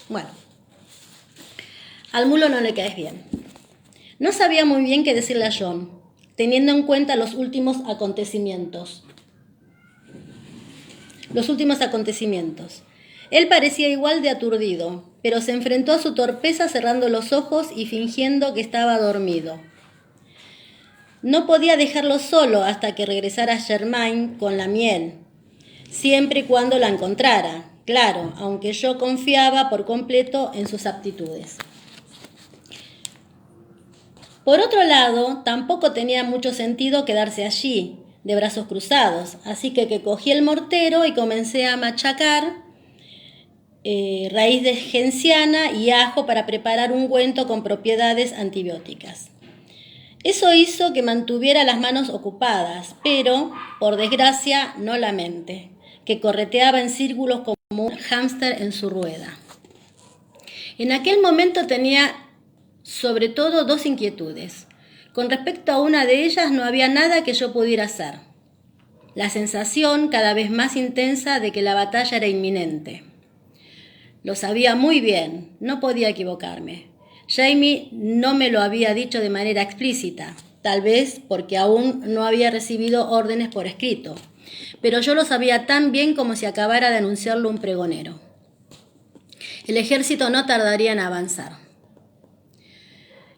Bueno, al mulo no le caes bien. No sabía muy bien qué decirle a John, teniendo en cuenta los últimos acontecimientos. Él parecía igual de aturdido, pero se enfrentó a su torpeza cerrando los ojos y fingiendo que estaba dormido. No podía dejarlo solo hasta que regresara Germain con la miel, siempre y cuando la encontrara, claro, aunque yo confiaba por completo en sus aptitudes. Por otro lado, tampoco tenía mucho sentido quedarse allí, de brazos cruzados, así que cogí el mortero y comencé a machacar raíz de genciana y ajo para preparar un ungüento con propiedades antibióticas. Eso hizo que mantuviera las manos ocupadas, pero, por desgracia, no la mente, que correteaba en círculos como un hámster en su rueda. En aquel momento tenía sobre todo dos inquietudes. Con respecto a una de ellas no había nada que yo pudiera hacer. La sensación cada vez más intensa de que la batalla era inminente. Lo sabía muy bien, no podía equivocarme. Jamie no me lo había dicho de manera explícita, tal vez porque aún no había recibido órdenes por escrito, pero yo lo sabía tan bien como si acabara de anunciarlo un pregonero. El ejército no tardaría en avanzar.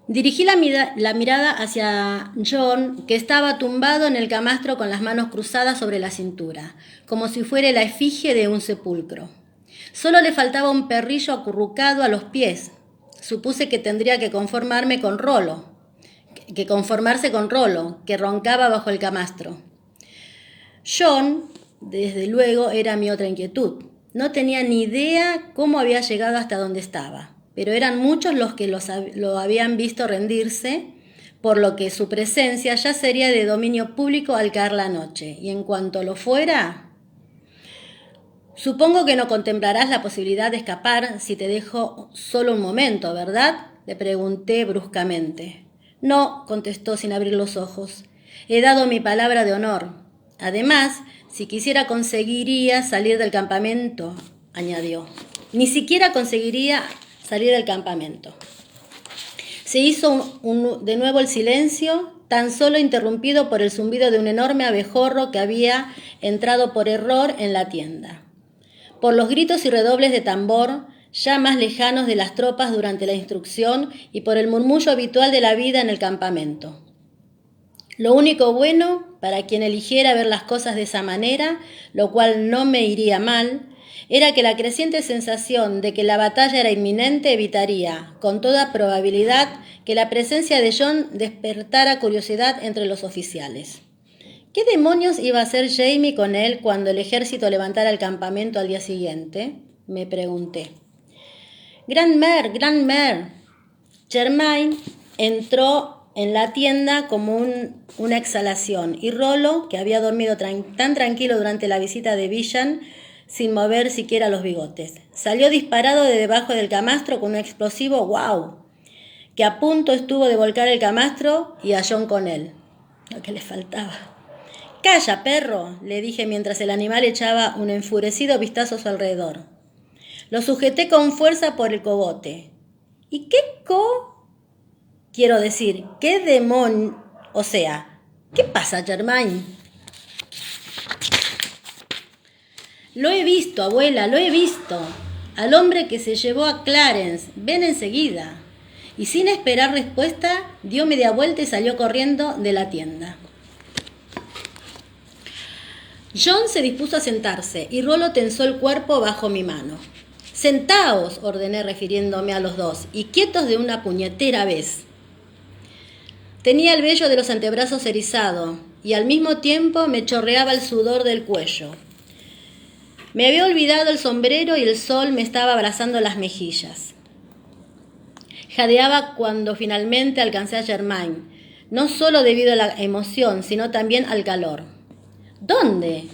Dirigí la mirada hacia John, que estaba tumbado en el camastro con las manos cruzadas sobre la cintura, como si fuera la efigie de un sepulcro. Solo le faltaba un perrillo acurrucado a los pies. Supuse que tendría que conformarse con Rolo, que roncaba bajo el camastro. John, desde luego, era mi otra inquietud. No tenía ni idea cómo había llegado hasta donde estaba, pero eran muchos los que lo habían visto rendirse, por lo que su presencia ya sería de dominio público al caer la noche, y en cuanto lo fuera... Supongo que no contemplarás la posibilidad de escapar si te dejo solo un momento, ¿verdad?, le pregunté bruscamente. No, contestó sin abrir los ojos. He dado mi palabra de honor. Además, si quisiera conseguiría salir del campamento, añadió. Ni siquiera conseguiría salir del campamento. Se hizo de nuevo el silencio, tan solo interrumpido por el zumbido de un enorme abejorro que había entrado por error en la tienda, por los gritos y redobles de tambor, ya más lejanos de las tropas durante la instrucción, y por el murmullo habitual de la vida en el campamento. Lo único bueno, para quien eligiera ver las cosas de esa manera, lo cual no me iría mal, era que la creciente sensación de que la batalla era inminente evitaría, con toda probabilidad, que la presencia de John despertara curiosidad entre los oficiales. ¿Qué demonios iba a hacer Jamie con él cuando el ejército levantara el campamento al día siguiente?, me pregunté. Grandmère. Germain entró en la tienda como una exhalación, y Rolo, que había dormido tan tranquilo durante la visita de Villan, sin mover siquiera los bigotes, salió disparado de debajo del camastro con un explosivo ¡guau!, que a punto estuvo de volcar el camastro y a John con él. Lo que le faltaba. «Calla, perro», le dije mientras el animal echaba un enfurecido vistazo a su alrededor. Lo sujeté con fuerza por el cogote. ¿Y quiero decir, qué demonio? O sea, ¿qué pasa, Germain? Lo he visto, abuela, lo he visto. Al hombre que se llevó a Clarence. Ven enseguida. Y sin esperar respuesta, dio media vuelta y salió corriendo de la tienda. John se dispuso a sentarse y Rolo tensó el cuerpo bajo mi mano. «Sentaos», ordené refiriéndome a los dos, «y quietos de una puñetera vez». Tenía el vello de los antebrazos erizado y al mismo tiempo me chorreaba el sudor del cuello. Me había olvidado el sombrero y el sol me estaba abrazando las mejillas. Jadeaba cuando finalmente alcancé a Germain, no solo debido a la emoción, sino también al calor. «¿Dónde?»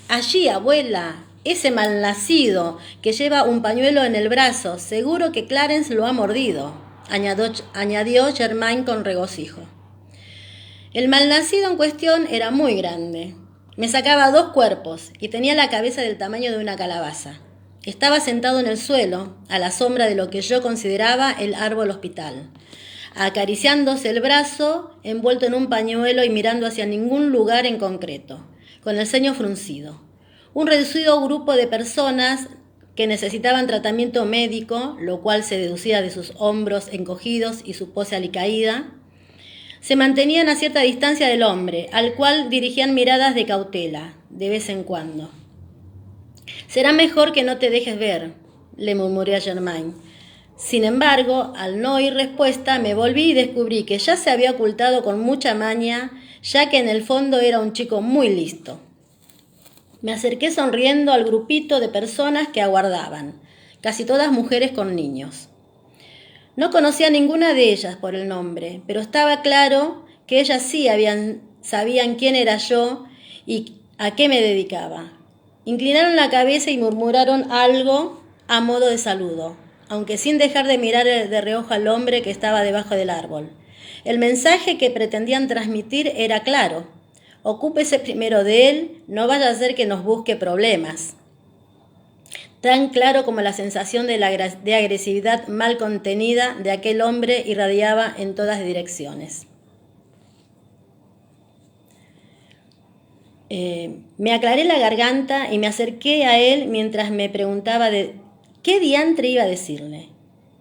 «Allí, abuela, ese malnacido que lleva un pañuelo en el brazo. Seguro que Clarence lo ha mordido», añadió Germain con regocijo. El malnacido en cuestión era muy grande. Me sacaba 2 cuerpos y tenía la cabeza del tamaño de una calabaza. Estaba sentado en el suelo, a la sombra de lo que yo consideraba el árbol hospital, acariciándose el brazo, envuelto en un pañuelo y mirando hacia ningún lugar en concreto, con el ceño fruncido. Un reducido grupo de personas que necesitaban tratamiento médico, lo cual se deducía de sus hombros encogidos y su pose alicaída, se mantenían a cierta distancia del hombre, al cual dirigían miradas de cautela, de vez en cuando. «Será mejor que no te dejes ver», le murmuré a Germain. Sin embargo, al no oír respuesta, me volví y descubrí que ya se había ocultado con mucha maña, ya que en el fondo era un chico muy listo. Me acerqué sonriendo al grupito de personas que aguardaban, casi todas mujeres con niños. No conocía a ninguna de ellas por el nombre, pero estaba claro que ellas sí sabían quién era yo y a qué me dedicaba. Inclinaron la cabeza y murmuraron algo a modo de saludo, aunque sin dejar de mirar de reojo al hombre que estaba debajo del árbol. El mensaje que pretendían transmitir era claro: ocúpese primero de él, no vaya a ser que nos busque problemas. Tan claro como la sensación de agresividad mal contenida de aquel hombre irradiaba en todas direcciones. Me aclaré la garganta y me acerqué a él mientras me preguntaba de qué diantre iba a decirle.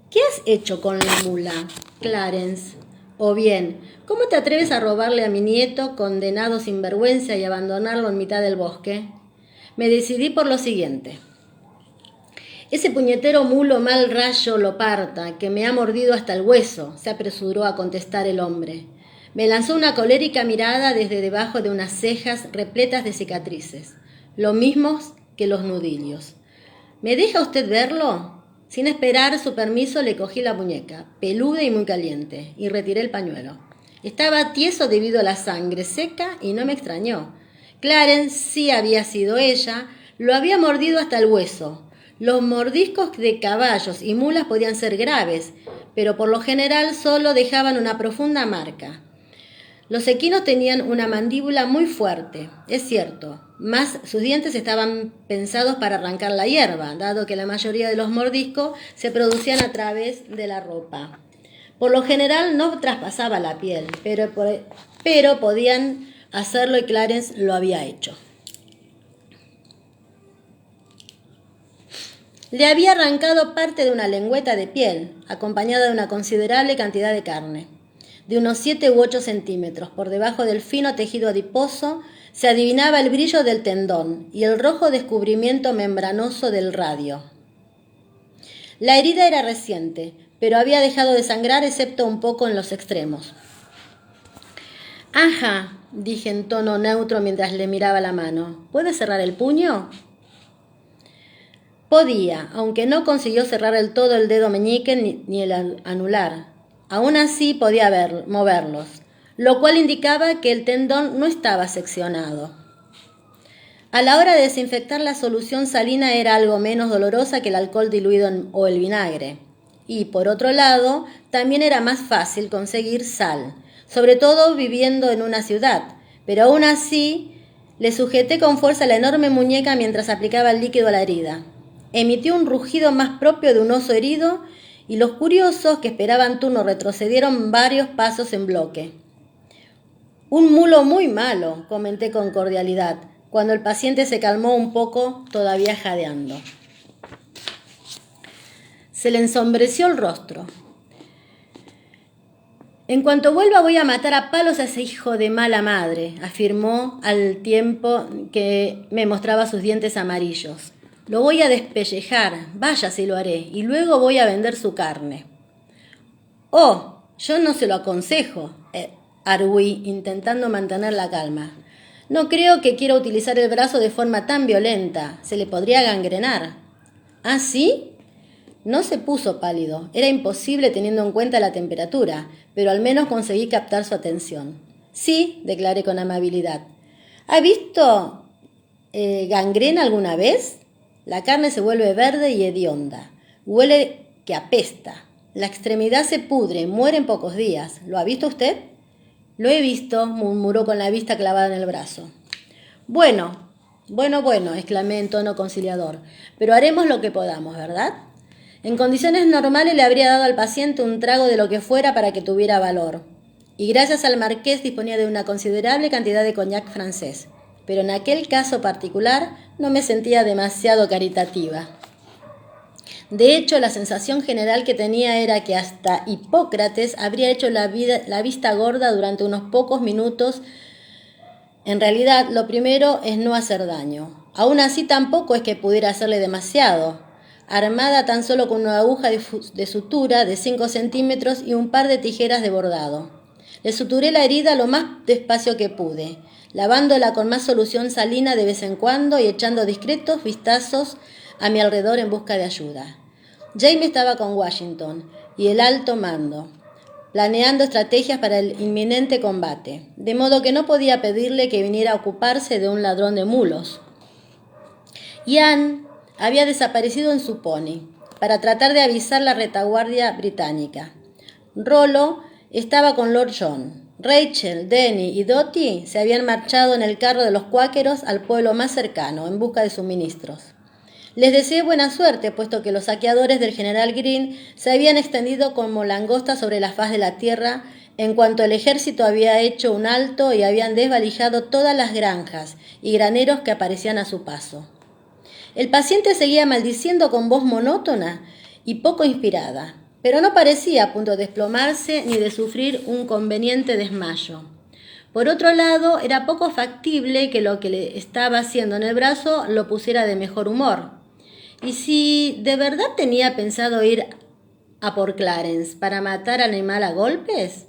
«¿Qué has hecho con la mula, Clarence? O bien, ¿cómo te atreves a robarle a mi nieto, condenado sin vergüenza, y abandonarlo en mitad del bosque?» Me decidí por lo siguiente. «Ese puñetero mulo mal rayo lo parta, que me ha mordido hasta el hueso», se apresuró a contestar el hombre. Me lanzó una colérica mirada desde debajo de unas cejas repletas de cicatrices, lo mismos que los nudillos. «¿Me deja usted verlo?» Sin esperar su permiso le cogí la muñeca, peluda y muy caliente, y retiré el pañuelo. Estaba tieso debido a la sangre seca y no me extrañó. Clarence sí había sido ella, lo había mordido hasta el hueso. Los mordiscos de caballos y mulas podían ser graves, pero por lo general solo dejaban una profunda marca. Los equinos tenían una mandíbula muy fuerte, es cierto, mas sus dientes estaban pensados para arrancar la hierba, dado que la mayoría de los mordiscos se producían a través de la ropa. Por lo general no traspasaba la piel, pero podían hacerlo y Clarence lo había hecho. Le había arrancado parte de una lengüeta de piel, acompañada de una considerable cantidad de carne. De unos 7 u 8 centímetros, por debajo del fino tejido adiposo, se adivinaba el brillo del tendón y el rojo descubrimiento membranoso del radio. La herida era reciente, pero había dejado de sangrar excepto un poco en los extremos. «Ajá», dije en tono neutro mientras le miraba la mano. «¿Puede cerrar el puño?» Podía, aunque no consiguió cerrar del todo el dedo meñique ni el anular. Aún así podía moverlos, lo cual indicaba que el tendón no estaba seccionado. A la hora de desinfectar, la solución salina era algo menos dolorosa que el alcohol diluido o el vinagre. Y, por otro lado, también era más fácil conseguir sal, sobre todo viviendo en una ciudad. Pero aún así, le sujeté con fuerza la enorme muñeca mientras aplicaba el líquido a la herida. Emitió un rugido más propio de un oso herido y los curiosos que esperaban turno retrocedieron varios pasos en bloque. «Un mulo muy malo», comenté con cordialidad, cuando el paciente se calmó un poco, todavía jadeando. Se le ensombreció el rostro. «En cuanto vuelva voy a matar a palos a ese hijo de mala madre», afirmó al tiempo que me mostraba sus dientes amarillos. «Lo voy a despellejar, vaya si lo haré, y luego voy a vender su carne». «Oh, yo no se lo aconsejo», argüí, intentando mantener la calma. «No creo que quiera utilizar el brazo de forma tan violenta, se le podría gangrenar». «¿Ah, sí?» No se puso pálido, era imposible teniendo en cuenta la temperatura, pero al menos conseguí captar su atención. «Sí», declaré con amabilidad. «¿Ha visto gangrena alguna vez? La carne se vuelve verde y hedionda. Huele que apesta. La extremidad se pudre, muere en pocos días. ¿Lo ha visto usted?» «Lo he visto», murmuró con la vista clavada en el brazo. «Bueno, Bueno, bueno, exclamé en tono conciliador, pero haremos lo que podamos, ¿verdad? En condiciones normales le habría dado al paciente un trago de lo que fuera para que tuviera valor. Y gracias al marqués disponía de una considerable cantidad de coñac francés. Pero en aquel caso particular no me sentía demasiado caritativa. De hecho, la sensación general que tenía era que hasta Hipócrates habría hecho la vista gorda durante unos pocos minutos. En realidad, lo primero es no hacer daño. Aún así, tampoco es que pudiera hacerle demasiado. Armada tan solo con una aguja de sutura de 5 centímetros y un par de tijeras de bordado. Le suturé la herida lo más despacio que pude, lavándola con más solución salina de vez en cuando y echando discretos vistazos a mi alrededor en busca de ayuda. Jamie estaba con Washington y el alto mando, planeando estrategias para el inminente combate, de modo que no podía pedirle que viniera a ocuparse de un ladrón de mulos. Ian había desaparecido en su pony para tratar de avisar la retaguardia británica. Rollo estaba con Lord John. Rachel, Denny y Dottie se habían marchado en el carro de los cuáqueros al pueblo más cercano en busca de suministros. Les deseé buena suerte, puesto que los saqueadores del general Greene se habían extendido como langostas sobre la faz de la tierra en cuanto el ejército había hecho un alto y habían desvalijado todas las granjas y graneros que aparecían a su paso. El paciente seguía maldiciendo con voz monótona y poco inspirada, pero no parecía a punto de desplomarse ni de sufrir un conveniente desmayo. Por otro lado, era poco factible que lo que le estaba haciendo en el brazo lo pusiera de mejor humor. ¿Y si de verdad tenía pensado ir a por Clarence para matar al animal a golpes?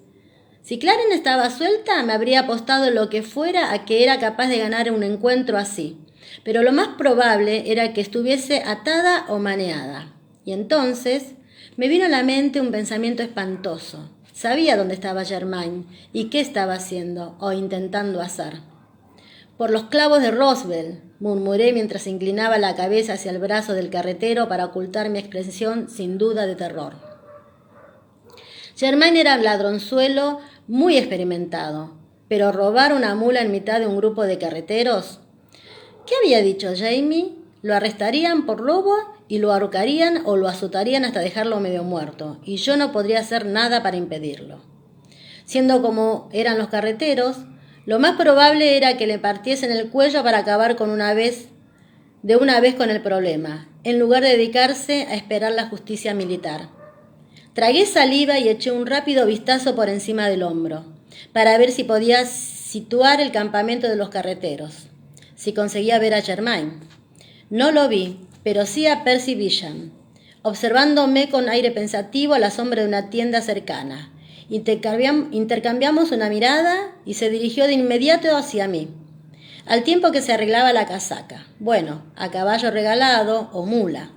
Si Clarence estaba suelta, me habría apostado lo que fuera a que era capaz de ganar un encuentro así. Pero lo más probable era que estuviese atada o maneada. Y entonces me vino a la mente un pensamiento espantoso. Sabía dónde estaba Germain y qué estaba haciendo o intentando hacer. Por los clavos de Roswell, murmuré mientras inclinaba la cabeza hacia el brazo del carretero para ocultar mi expresión sin duda de terror. Germain era un ladronzuelo muy experimentado, pero robar una mula en mitad de un grupo de carreteros. ¿Qué había dicho Jamie? Lo arrestarían por robo y lo ahorcarían o lo azotarían hasta dejarlo medio muerto, y yo no podría hacer nada para impedirlo. Siendo como eran los carreteros, lo más probable era que le partiesen el cuello para acabar de una vez con el problema, en lugar de dedicarse a esperar la justicia militar. Tragué saliva y eché un rápido vistazo por encima del hombro, para ver si podía situar el campamento de los carreteros, si conseguía ver a Germain. No lo vi, pero sí a Percy Bysshe, observándome con aire pensativo a la sombra de una tienda cercana. Intercambiamos una mirada y se dirigió de inmediato hacia mí, al tiempo que se arreglaba la casaca. Bueno, a caballo regalado o mula,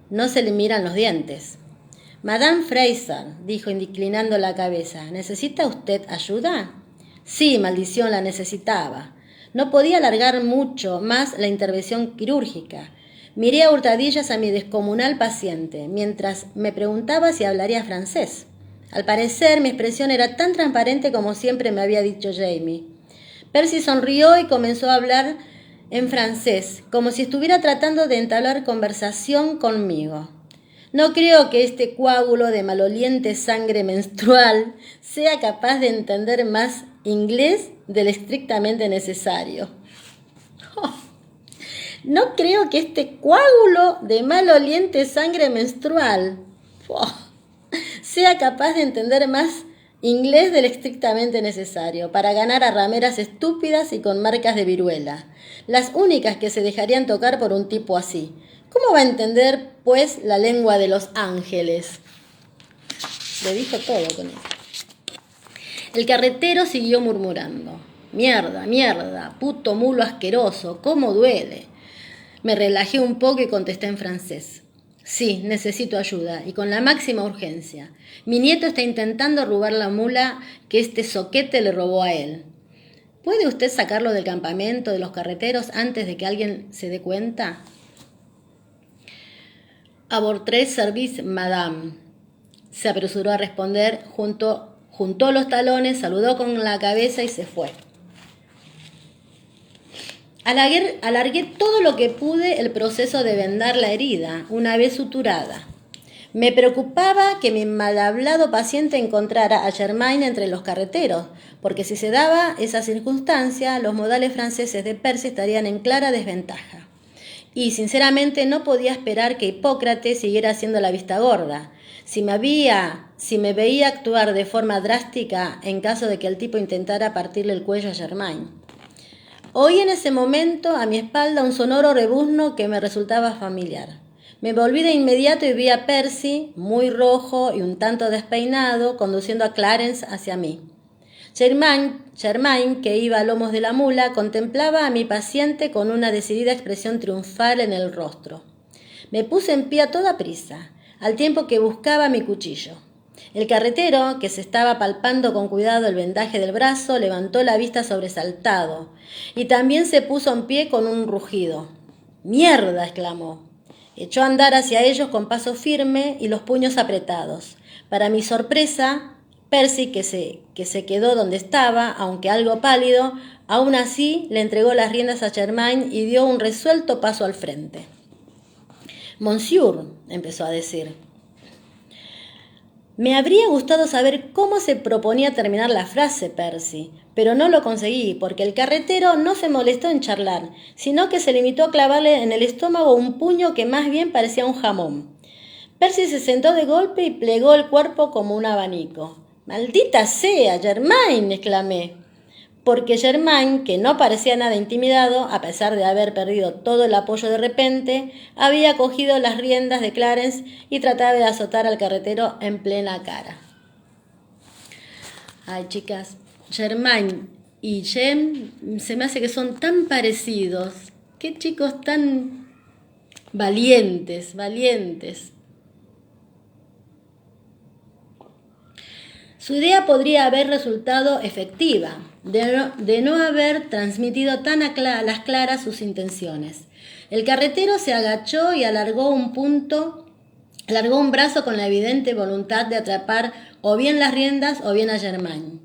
no se le miran los dientes. Madame Fraser, dijo inclinando la cabeza, ¿necesita usted ayuda? Sí, maldición, la necesitaba. No podía alargar mucho más la intervención quirúrgica. Miré a hurtadillas a mi descomunal paciente, mientras me preguntaba si hablaría francés. Al parecer, mi expresión era tan transparente como siempre me había dicho Jamie. Percy sonrió y comenzó a hablar en francés, como si estuviera tratando de entablar conversación conmigo. No creo que este coágulo de maloliente sangre menstrual sea capaz de entender más inglés del estrictamente necesario. No creo que este coágulo de maloliente sangre menstrual sea capaz de entender más inglés del estrictamente necesario para ganar a rameras estúpidas y con marcas de viruela, las únicas que se dejarían tocar por un tipo así. ¿Cómo va a entender, pues, la lengua de los ángeles? Le dijo todo con eso. El carretero siguió murmurando. Mierda, mierda, puto mulo asqueroso, cómo duele. Me relajé un poco y contesté en francés. Sí, necesito ayuda, y con la máxima urgencia. Mi nieto está intentando robar la mula que este zoquete le robó a él. ¿Puede usted sacarlo del campamento de los carreteros antes de que alguien se dé cuenta? A votre service, madame. Se apresuró a responder, juntó los talones, saludó con la cabeza y se fue. Alargué todo lo que pude el proceso de vendar la herida, una vez suturada. Me preocupaba que mi mal hablado paciente encontrara a Germain entre los carreteros, porque si se daba esa circunstancia, los modales franceses de Percy estarían en clara desventaja. Y sinceramente no podía esperar que Hipócrates siguiera haciendo la vista gorda. Si me veía actuar de forma drástica en caso de que el tipo intentara partirle el cuello a Germain. Oí en ese momento a mi espalda un sonoro rebuzno que me resultaba familiar. Me volví de inmediato y vi a Percy, muy rojo y un tanto despeinado, conduciendo a Clarence hacia mí. Germain, que iba a lomos de la mula, contemplaba a mi paciente con una decidida expresión triunfal en el rostro. Me puse en pie a toda prisa, al tiempo que buscaba mi cuchillo. El carretero, que se estaba palpando con cuidado el vendaje del brazo, levantó la vista sobresaltado y también se puso en pie con un rugido. «¡Mierda!», exclamó. Echó a andar hacia ellos con paso firme y los puños apretados. Para mi sorpresa, Percy, que se quedó donde estaba, aunque algo pálido, aún así le entregó las riendas a Germain y dio un resuelto paso al frente. «Monsieur», empezó a decir. Me habría gustado saber cómo se proponía terminar la frase Percy, pero no lo conseguí, porque el carretero no se molestó en charlar, sino que se limitó a clavarle en el estómago un puño que más bien parecía un jamón. Percy se sentó de golpe y plegó el cuerpo como un abanico. «¡Maldita sea, Germain!», exclamé. Porque Germain, que no parecía nada intimidado, a pesar de haber perdido todo el apoyo de repente, había cogido las riendas de Clarence y trataba de azotar al carretero en plena cara. Ay, chicas, Germain y Jem se me hace que son tan parecidos. Qué chicos tan valientes. Su idea podría haber resultado efectiva, de no haber transmitido tan a las claras sus intenciones. El carretero se agachó y alargó un brazo con la evidente voluntad de atrapar o bien las riendas o bien a Germain.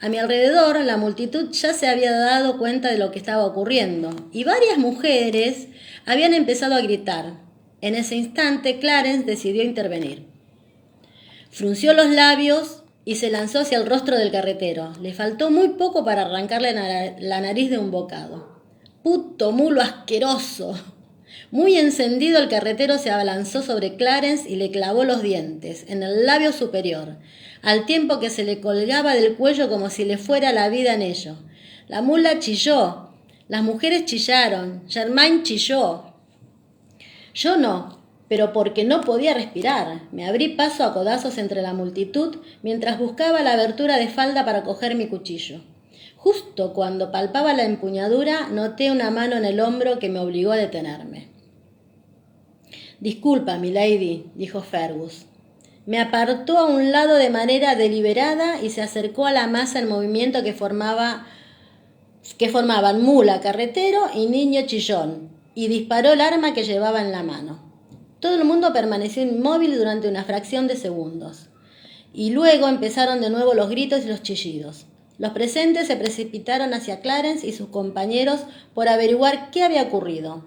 A mi alrededor, la multitud ya se había dado cuenta de lo que estaba ocurriendo, y varias mujeres habían empezado a gritar. En ese instante, Clarence decidió intervenir. Frunció los labios y se lanzó hacia el rostro del carretero. Le faltó muy poco para arrancarle la nariz de un bocado. «¡Puto mulo asqueroso!». Muy encendido, el carretero se abalanzó sobre Clarence y le clavó los dientes en el labio superior, al tiempo que se le colgaba del cuello como si le fuera la vida en ello. La mula chilló, las mujeres chillaron, Germain chilló. Yo no, pero porque no podía respirar. Me abrí paso a codazos entre la multitud mientras buscaba la abertura de falda para coger mi cuchillo. Justo cuando palpaba la empuñadura, noté una mano en el hombro que me obligó a detenerme. «Disculpa, milady», dijo Fergus. Me apartó a un lado de manera deliberada y se acercó a la masa en movimiento que formaban mula, carretero y niño chillón, y disparó el arma que llevaba en la mano. Todo el mundo permaneció inmóvil durante una fracción de segundos, y luego empezaron de nuevo los gritos y los chillidos. Los presentes se precipitaron hacia Clarence y sus compañeros por averiguar qué había ocurrido,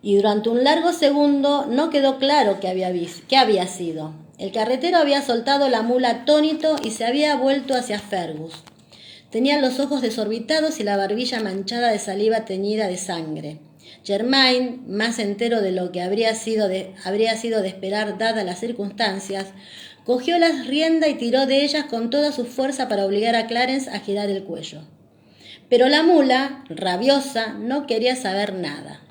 y durante un largo segundo no quedó claro qué había sido. El carretero había soltado la mula atónito y se había vuelto hacia Fergus. Tenía los ojos desorbitados y la barbilla manchada de saliva teñida de sangre. Germain, más entero de lo que habría sido de esperar dadas las circunstancias, cogió las riendas y tiró de ellas con toda su fuerza para obligar a Clarence a girar el cuello. Pero la mula, rabiosa, no quería saber nada.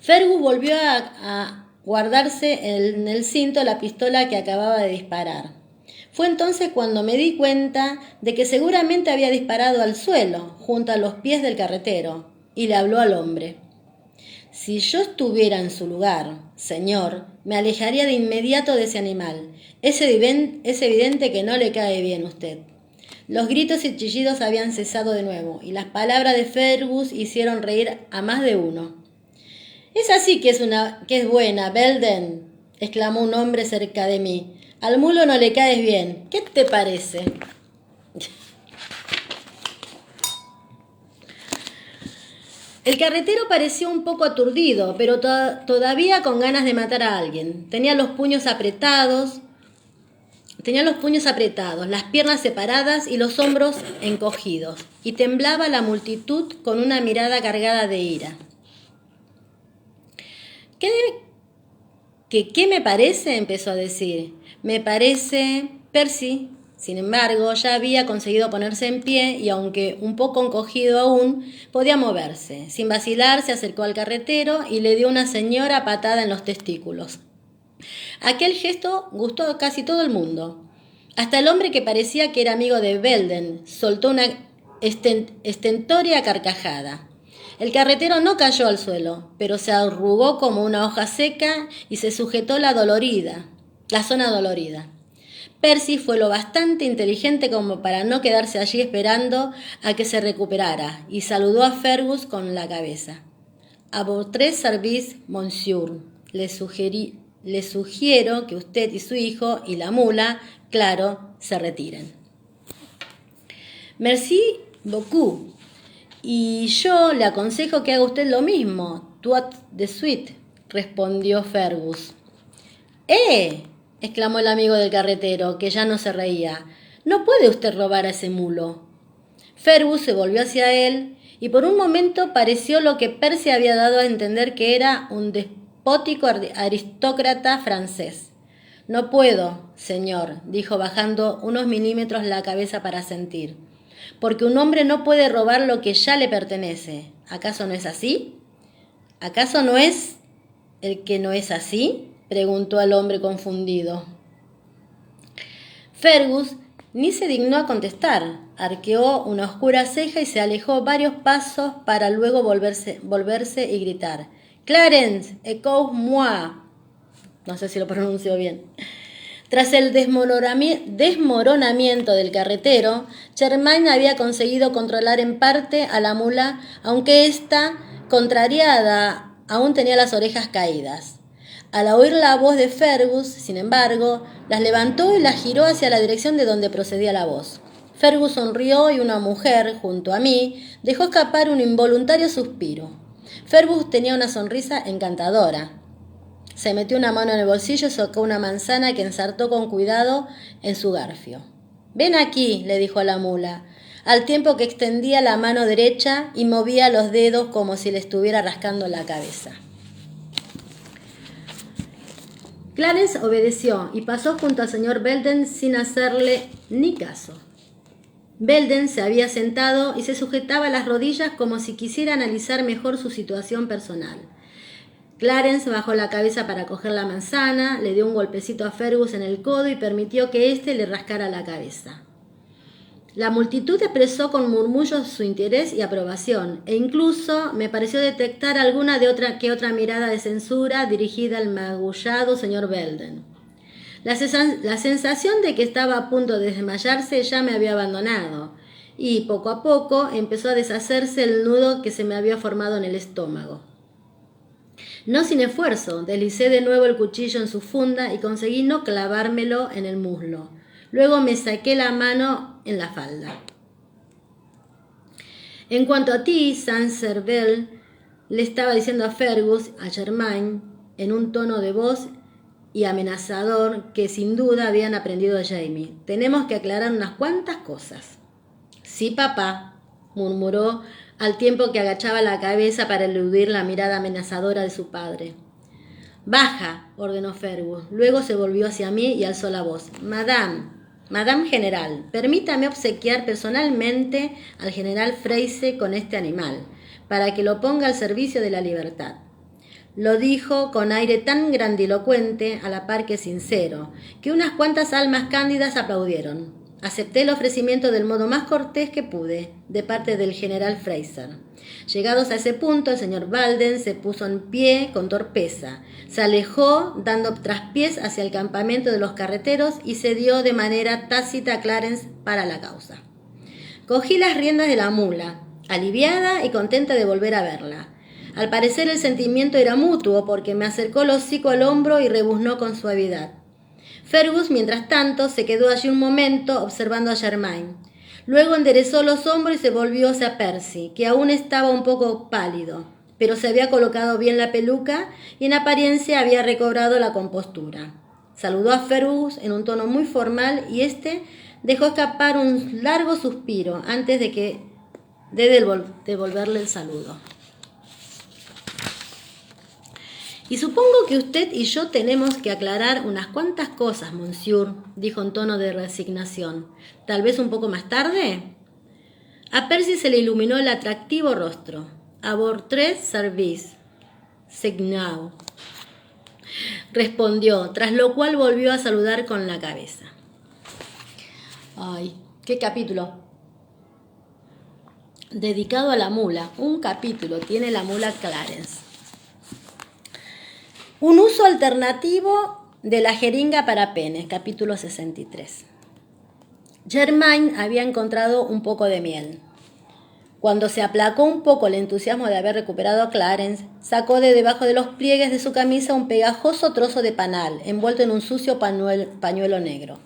Fergus volvió a guardarse en el cinto la pistola que acababa de disparar. Fue entonces cuando me di cuenta de que seguramente había disparado al suelo, junto a los pies del carretero, y le habló al hombre. «Si yo estuviera en su lugar, señor, me alejaría de inmediato de ese animal. Es evidente que no le cae bien a usted». Los gritos y chillidos habían cesado de nuevo, y las palabras de Fergus hicieron reír a más de uno. «Es así que es buena, Belden», exclamó un hombre cerca de mí. «Al mulo no le caes bien. ¿Qué te parece?». El carretero pareció un poco aturdido, pero todavía con ganas de matar a alguien. Tenía los puños apretados, las piernas separadas y los hombros encogidos, y temblaba la multitud con una mirada cargada de ira. ¿Qué me parece? Empezó a decir. Me parece... Percy, sin embargo, ya había conseguido ponerse en pie y, aunque un poco encogido aún, podía moverse. Sin vacilar, se acercó al carretero y le dio una señora patada en los testículos. Aquel gesto gustó a casi todo el mundo. Hasta el hombre, que parecía que era amigo de Belden, soltó una estentórea carcajada. El carretero no cayó al suelo, pero se arrugó como una hoja seca y se sujetó la zona dolorida. Percy fue lo bastante inteligente como para no quedarse allí esperando a que se recuperara, y saludó a Fergus con la cabeza. «A votre service, monsieur. Le sugiero que usted y su hijo y la mula, claro, se retiren». «Merci beaucoup. Y yo le aconsejo que haga usted lo mismo, tout de suite», respondió Fergus. Exclamó el amigo del carretero, que ya no se reía. «No puede usted robar a ese mulo». Fergus se volvió hacia él y por un momento pareció lo que Percy había dado a entender, que era un despótico aristócrata francés. «No puedo, señor», dijo bajando unos milímetros la cabeza para sentir, «porque un hombre no puede robar lo que ya le pertenece. ¿Acaso no es así? ¿Acaso no es el que no es así?», preguntó el hombre confundido. Fergus ni se dignó a contestar. Arqueó una oscura ceja y se alejó varios pasos para luego volverse y gritar: «Clarence, écoute-moi». No sé si lo pronuncio bien. Tras el desmoronamiento del carretero, Germain había conseguido controlar en parte a la mula, aunque ésta, contrariada, aún tenía las orejas caídas. Al oír la voz de Fergus, sin embargo, las levantó y las giró hacia la dirección de donde procedía la voz. Fergus sonrió y una mujer, junto a mí, dejó escapar un involuntario suspiro. Fergus tenía una sonrisa encantadora. Se metió una mano en el bolsillo y sacó una manzana que ensartó con cuidado en su garfio. «Ven aquí», le dijo a la mula, al tiempo que extendía la mano derecha y movía los dedos como si le estuviera rascando la cabeza. Clarence obedeció y pasó junto al señor Belden sin hacerle ni caso. Belden se había sentado y se sujetaba las rodillas como si quisiera analizar mejor su situación personal. Clarence bajó la cabeza para coger la manzana, le dio un golpecito a Fergus en el codo y permitió que éste le rascara la cabeza. La multitud expresó con murmullos su interés y aprobación, e incluso me pareció detectar alguna otra mirada de censura dirigida al magullado señor Belden. La sensación de que estaba a punto de desmayarse ya me había abandonado, y poco a poco empezó a deshacerse el nudo que se me había formado en el estómago. No sin esfuerzo, deslicé de nuevo el cuchillo en su funda y conseguí no clavármelo en el muslo. Luego me saqué la mano en la falda. «En cuanto a ti, Saint-Cervel», le estaba diciendo a Fergus, a Germain, en un tono de voz y amenazador que sin duda habían aprendido de Jamie, «tenemos que aclarar unas cuantas cosas». «Sí, papá», murmuró al tiempo que agachaba la cabeza para eludir la mirada amenazadora de su padre. «Baja», ordenó Fergus. Luego se volvió hacia mí y alzó la voz. Madame General, permítame obsequiar personalmente al general Fraser con este animal, para que lo ponga al servicio de la libertad». Lo dijo con aire tan grandilocuente, a la par que sincero, que unas cuantas almas cándidas aplaudieron. Acepté el ofrecimiento del modo más cortés que pude, de parte del general Fraser. Llegados a ese punto, el señor Belden se puso en pie con torpeza, se alejó dando traspiés hacia el campamento de los carreteros y cedió de manera tácita a Clarence para la causa. Cogí las riendas de la mula, aliviada y contenta de volver a verla. Al parecer el sentimiento era mutuo, porque me acercó el hocico al hombro y rebuznó con suavidad. Fergus, mientras tanto, se quedó allí un momento observando a Germain. Luego enderezó los hombros y se volvió hacia Percy, que aún estaba un poco pálido, pero se había colocado bien la peluca y en apariencia había recobrado la compostura. Saludó a Fergus en un tono muy formal y éste dejó escapar un largo suspiro antes de devolverle el saludo. Y supongo que usted y yo tenemos que aclarar unas cuantas cosas, monsieur, dijo en tono de resignación. ¿Tal vez un poco más tarde? A Percy se le iluminó el atractivo rostro. A votre service, Signau, respondió, tras lo cual volvió a saludar con la cabeza. Ay, qué capítulo. Dedicado a la mula. Un capítulo tiene la mula Clarence. Un uso alternativo de la jeringa para penes, capítulo 63. Germain había encontrado un poco de miel. Cuando se aplacó un poco el entusiasmo de haber recuperado a Clarence, sacó de debajo de los pliegues de su camisa un pegajoso trozo de panal, envuelto en un sucio pañuelo negro.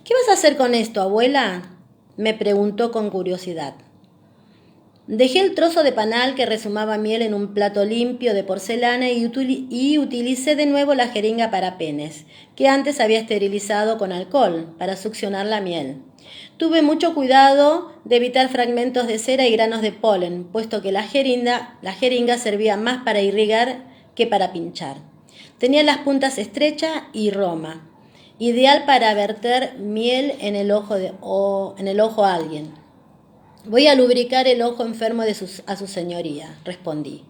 «¿Qué vas a hacer con esto, abuela?», me preguntó con curiosidad. Dejé el trozo de panal que rezumaba miel en un plato limpio de porcelana y utilicé de nuevo la jeringa para penes, que antes había esterilizado con alcohol, para succionar la miel. Tuve mucho cuidado de evitar fragmentos de cera y granos de polen, puesto que la jeringa servía más para irrigar que para pinchar. Tenía las puntas estrechas y roma, ideal para verter miel en el ojo a alguien. «Voy a lubricar el ojo enfermo a su señoría», respondí.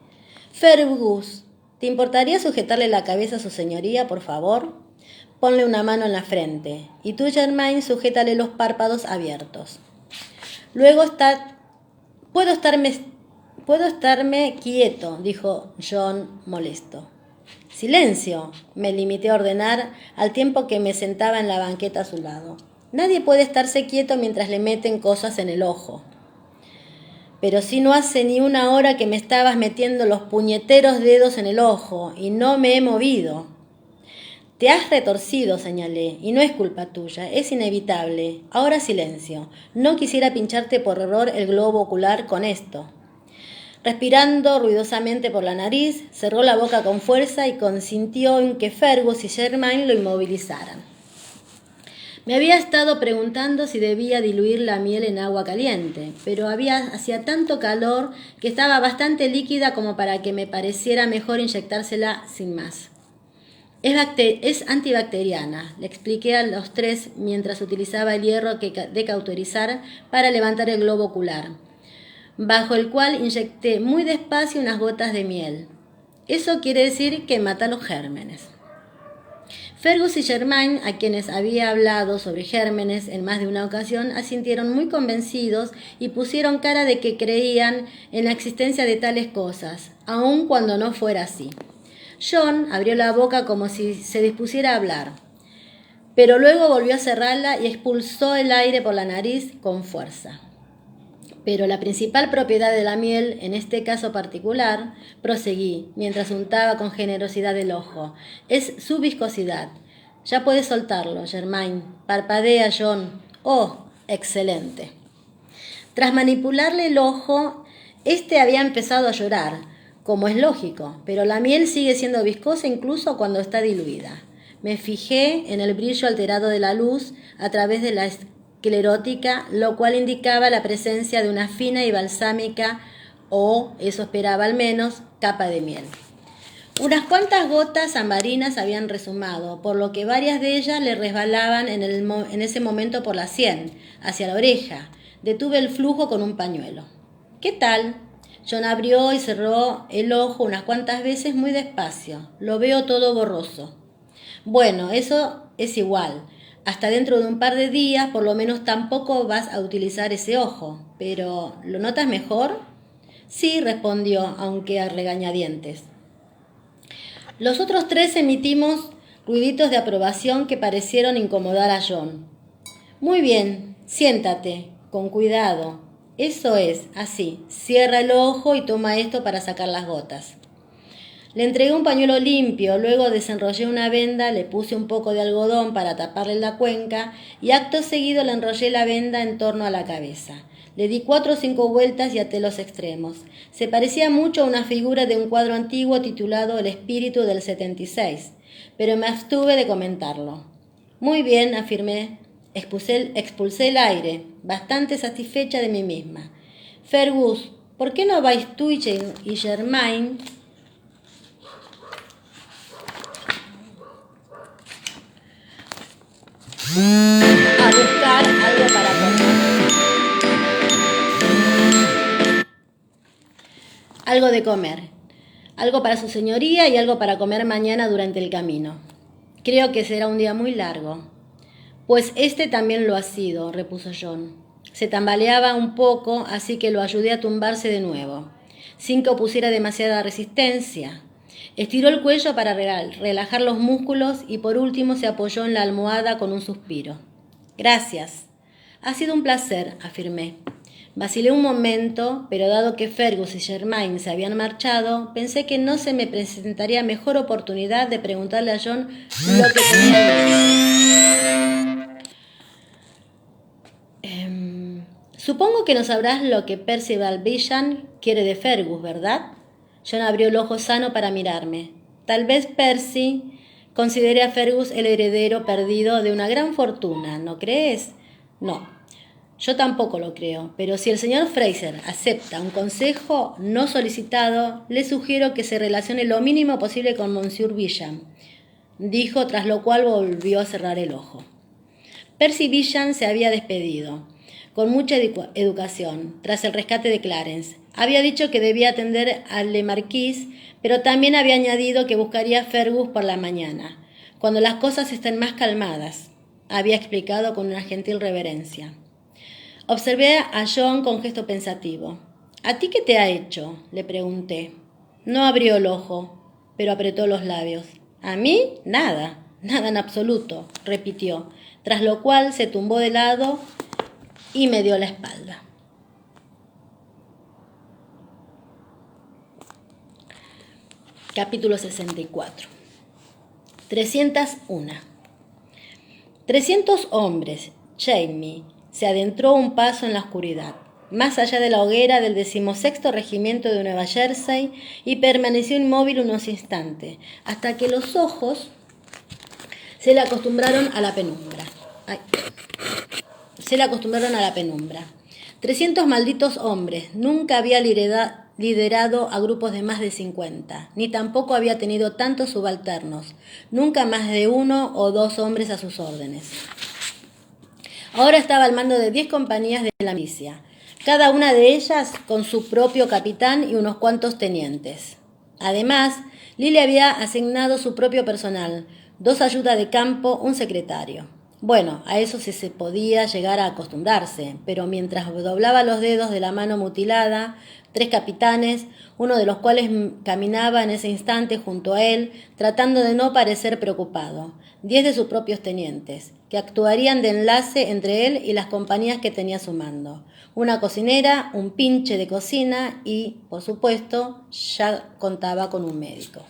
«Fergus, ¿te importaría sujetarle la cabeza a su señoría, por favor? Ponle una mano en la frente, y tú, Germain, sujétale los párpados abiertos. Luego puedo estarme quieto», dijo John molesto. «Silencio», me limité a ordenar al tiempo que me sentaba en la banqueta a su lado. «Nadie puede estarse quieto mientras le meten cosas en el ojo». «Pero si no hace ni una hora que me estabas metiendo los puñeteros dedos en el ojo y no me he movido». «Te has retorcido», señalé, «y no es culpa tuya, es inevitable. Ahora silencio. No quisiera pincharte por error el globo ocular con esto». Respirando ruidosamente por la nariz, cerró la boca con fuerza y consintió en que Fergus y Germain lo inmovilizaran. Me había estado preguntando si debía diluir la miel en agua caliente, pero hacía tanto calor que estaba bastante líquida como para que me pareciera mejor inyectársela sin más. Es antibacteriana, le expliqué a los tres mientras utilizaba el hierro de cauterizar para levantar el globo ocular, bajo el cual inyecté muy despacio unas gotas de miel. Eso quiere decir que mata los gérmenes. Fergus y Germain, a quienes había hablado sobre gérmenes en más de una ocasión, asintieron muy convencidos y pusieron cara de que creían en la existencia de tales cosas, aun cuando no fuera así. John abrió la boca como si se dispusiera a hablar, pero luego volvió a cerrarla y expulsó el aire por la nariz con fuerza. «Pero la principal propiedad de la miel, en este caso particular», proseguí, mientras untaba con generosidad el ojo, «es su viscosidad. Ya puedes soltarlo, Germain. Parpadea, John. ¡Oh, excelente!». Tras manipularle el ojo, este había empezado a llorar, como es lógico, pero la miel sigue siendo viscosa incluso cuando está diluida. Me fijé en el brillo alterado de la luz a través de la esclerótica, lo cual indicaba la presencia de una fina y balsámica, o eso esperaba al menos, capa de miel. Unas cuantas gotas ambarinas habían resumado, por lo que varias de ellas le resbalaban en ese momento por la sien, hacia la oreja. Detuve el flujo con un pañuelo. «¿Qué tal?». John abrió y cerró el ojo unas cuantas veces muy despacio. «Lo veo todo borroso». «Bueno, eso es igual. Hasta dentro de un par de días, por lo menos tampoco vas a utilizar ese ojo. Pero, ¿lo notas mejor?». «Sí», respondió, aunque a regañadientes. Los otros tres emitimos ruiditos de aprobación que parecieron incomodar a John. «Muy bien, siéntate, con cuidado. Eso es, así. Cierra el ojo y toma esto para sacar las gotas». Le entregué un pañuelo limpio, luego desenrollé una venda, le puse un poco de algodón para taparle la cuenca y acto seguido le enrollé la venda en torno a la cabeza. Le di 4 o 5 vueltas y até los extremos. Se parecía mucho a una figura de un cuadro antiguo titulado El espíritu del 76, pero me abstuve de comentarlo. Muy bien, afirmé. Expulsé el aire, bastante satisfecha de mí misma. Fergus, ¿por qué no vais tú y Germain a buscar algo para comer? Algo de comer. Algo para su señoría y algo para comer mañana durante el camino. Creo que será un día muy largo. Pues este también lo ha sido, repuso John. Se tambaleaba un poco, así que lo ayudé a tumbarse de nuevo, sin que opusiera demasiada resistencia. Estiró el cuello para relajar los músculos y por último se apoyó en la almohada con un suspiro. Gracias. Ha sido un placer, afirmé. Vacilé un momento, pero dado que Fergus y Germain se habían marchado, pensé que no se me presentaría mejor oportunidad de preguntarle a John lo que tenía. Supongo que no sabrás lo que Percival Bisham quiere de Fergus, ¿verdad? John abrió el ojo sano para mirarme. Tal vez Percy considere a Fergus el heredero perdido de una gran fortuna, ¿no crees? No, yo tampoco lo creo, pero si el señor Fraser acepta un consejo no solicitado, le sugiero que se relacione lo mínimo posible con Monsieur Bisham, dijo, tras lo cual volvió a cerrar el ojo. Percy Bisham se había despedido con mucha educación, tras el rescate de Clarence. Había dicho que debía atender al Le Marquis, pero también había añadido que buscaría a Fergus por la mañana, cuando las cosas estén más calmadas, había explicado con una gentil reverencia. Observé a John con gesto pensativo. ¿A ti qué te ha hecho?, le pregunté. No abrió el ojo, pero apretó los labios. ¿A mí? Nada, nada en absoluto, repitió, tras lo cual se tumbó de lado y me dio la espalda. Capítulo 64. 301. 300 hombres. Jamie se adentró un paso en la oscuridad, más allá de la hoguera del 16º Regimiento de Nueva Jersey, y permaneció inmóvil unos instantes, hasta que los ojos se le acostumbraron a la penumbra. 300 malditos hombres. Nunca había liderado a grupos de más de 50, ni tampoco había tenido tantos subalternos, nunca más de 1 o 2 hombres a sus órdenes. Ahora estaba al mando de 10 compañías de la milicia, cada una de ellas con su propio capitán y unos cuantos tenientes. Además, Lee le había asignado su propio personal, 2 ayudas de campo, un secretario. Bueno, a eso sí se podía llegar a acostumbrarse, pero mientras doblaba los dedos de la mano mutilada, 3 capitanes, uno de los cuales caminaba en ese instante junto a él, tratando de no parecer preocupado, 10 de sus propios tenientes, que actuarían de enlace entre él y las compañías que tenía a su mando, una cocinera, un pinche de cocina y, por supuesto, ya contaba con un médico.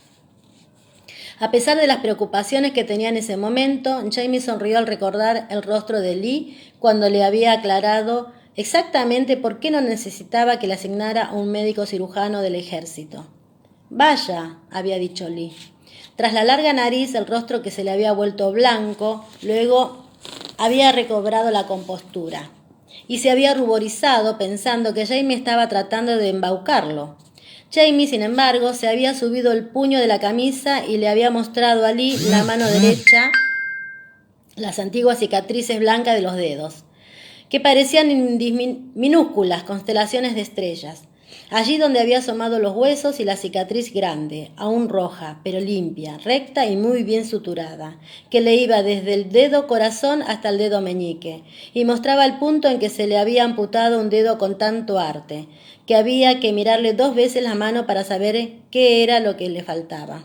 A pesar de las preocupaciones que tenía en ese momento, Jamie sonrió al recordar el rostro de Lee cuando le había aclarado exactamente por qué no necesitaba que le asignara un médico cirujano del ejército. Vaya, había dicho Lee. Tras la larga nariz, el rostro que se le había vuelto blanco, luego había recobrado la compostura y se había ruborizado pensando que Jamie estaba tratando de embaucarlo. Jamie, sin embargo, se había subido el puño de la camisa y le había mostrado a Lee la mano derecha, las antiguas cicatrices blancas de los dedos, que parecían minúsculas constelaciones de estrellas. Allí donde había asomado los huesos y la cicatriz grande, aún roja, pero limpia, recta y muy bien suturada, que le iba desde el dedo corazón hasta el dedo meñique, y mostraba el punto en que se le había amputado un dedo con tanto arte, que había que mirarle 2 veces la mano para saber qué era lo que le faltaba.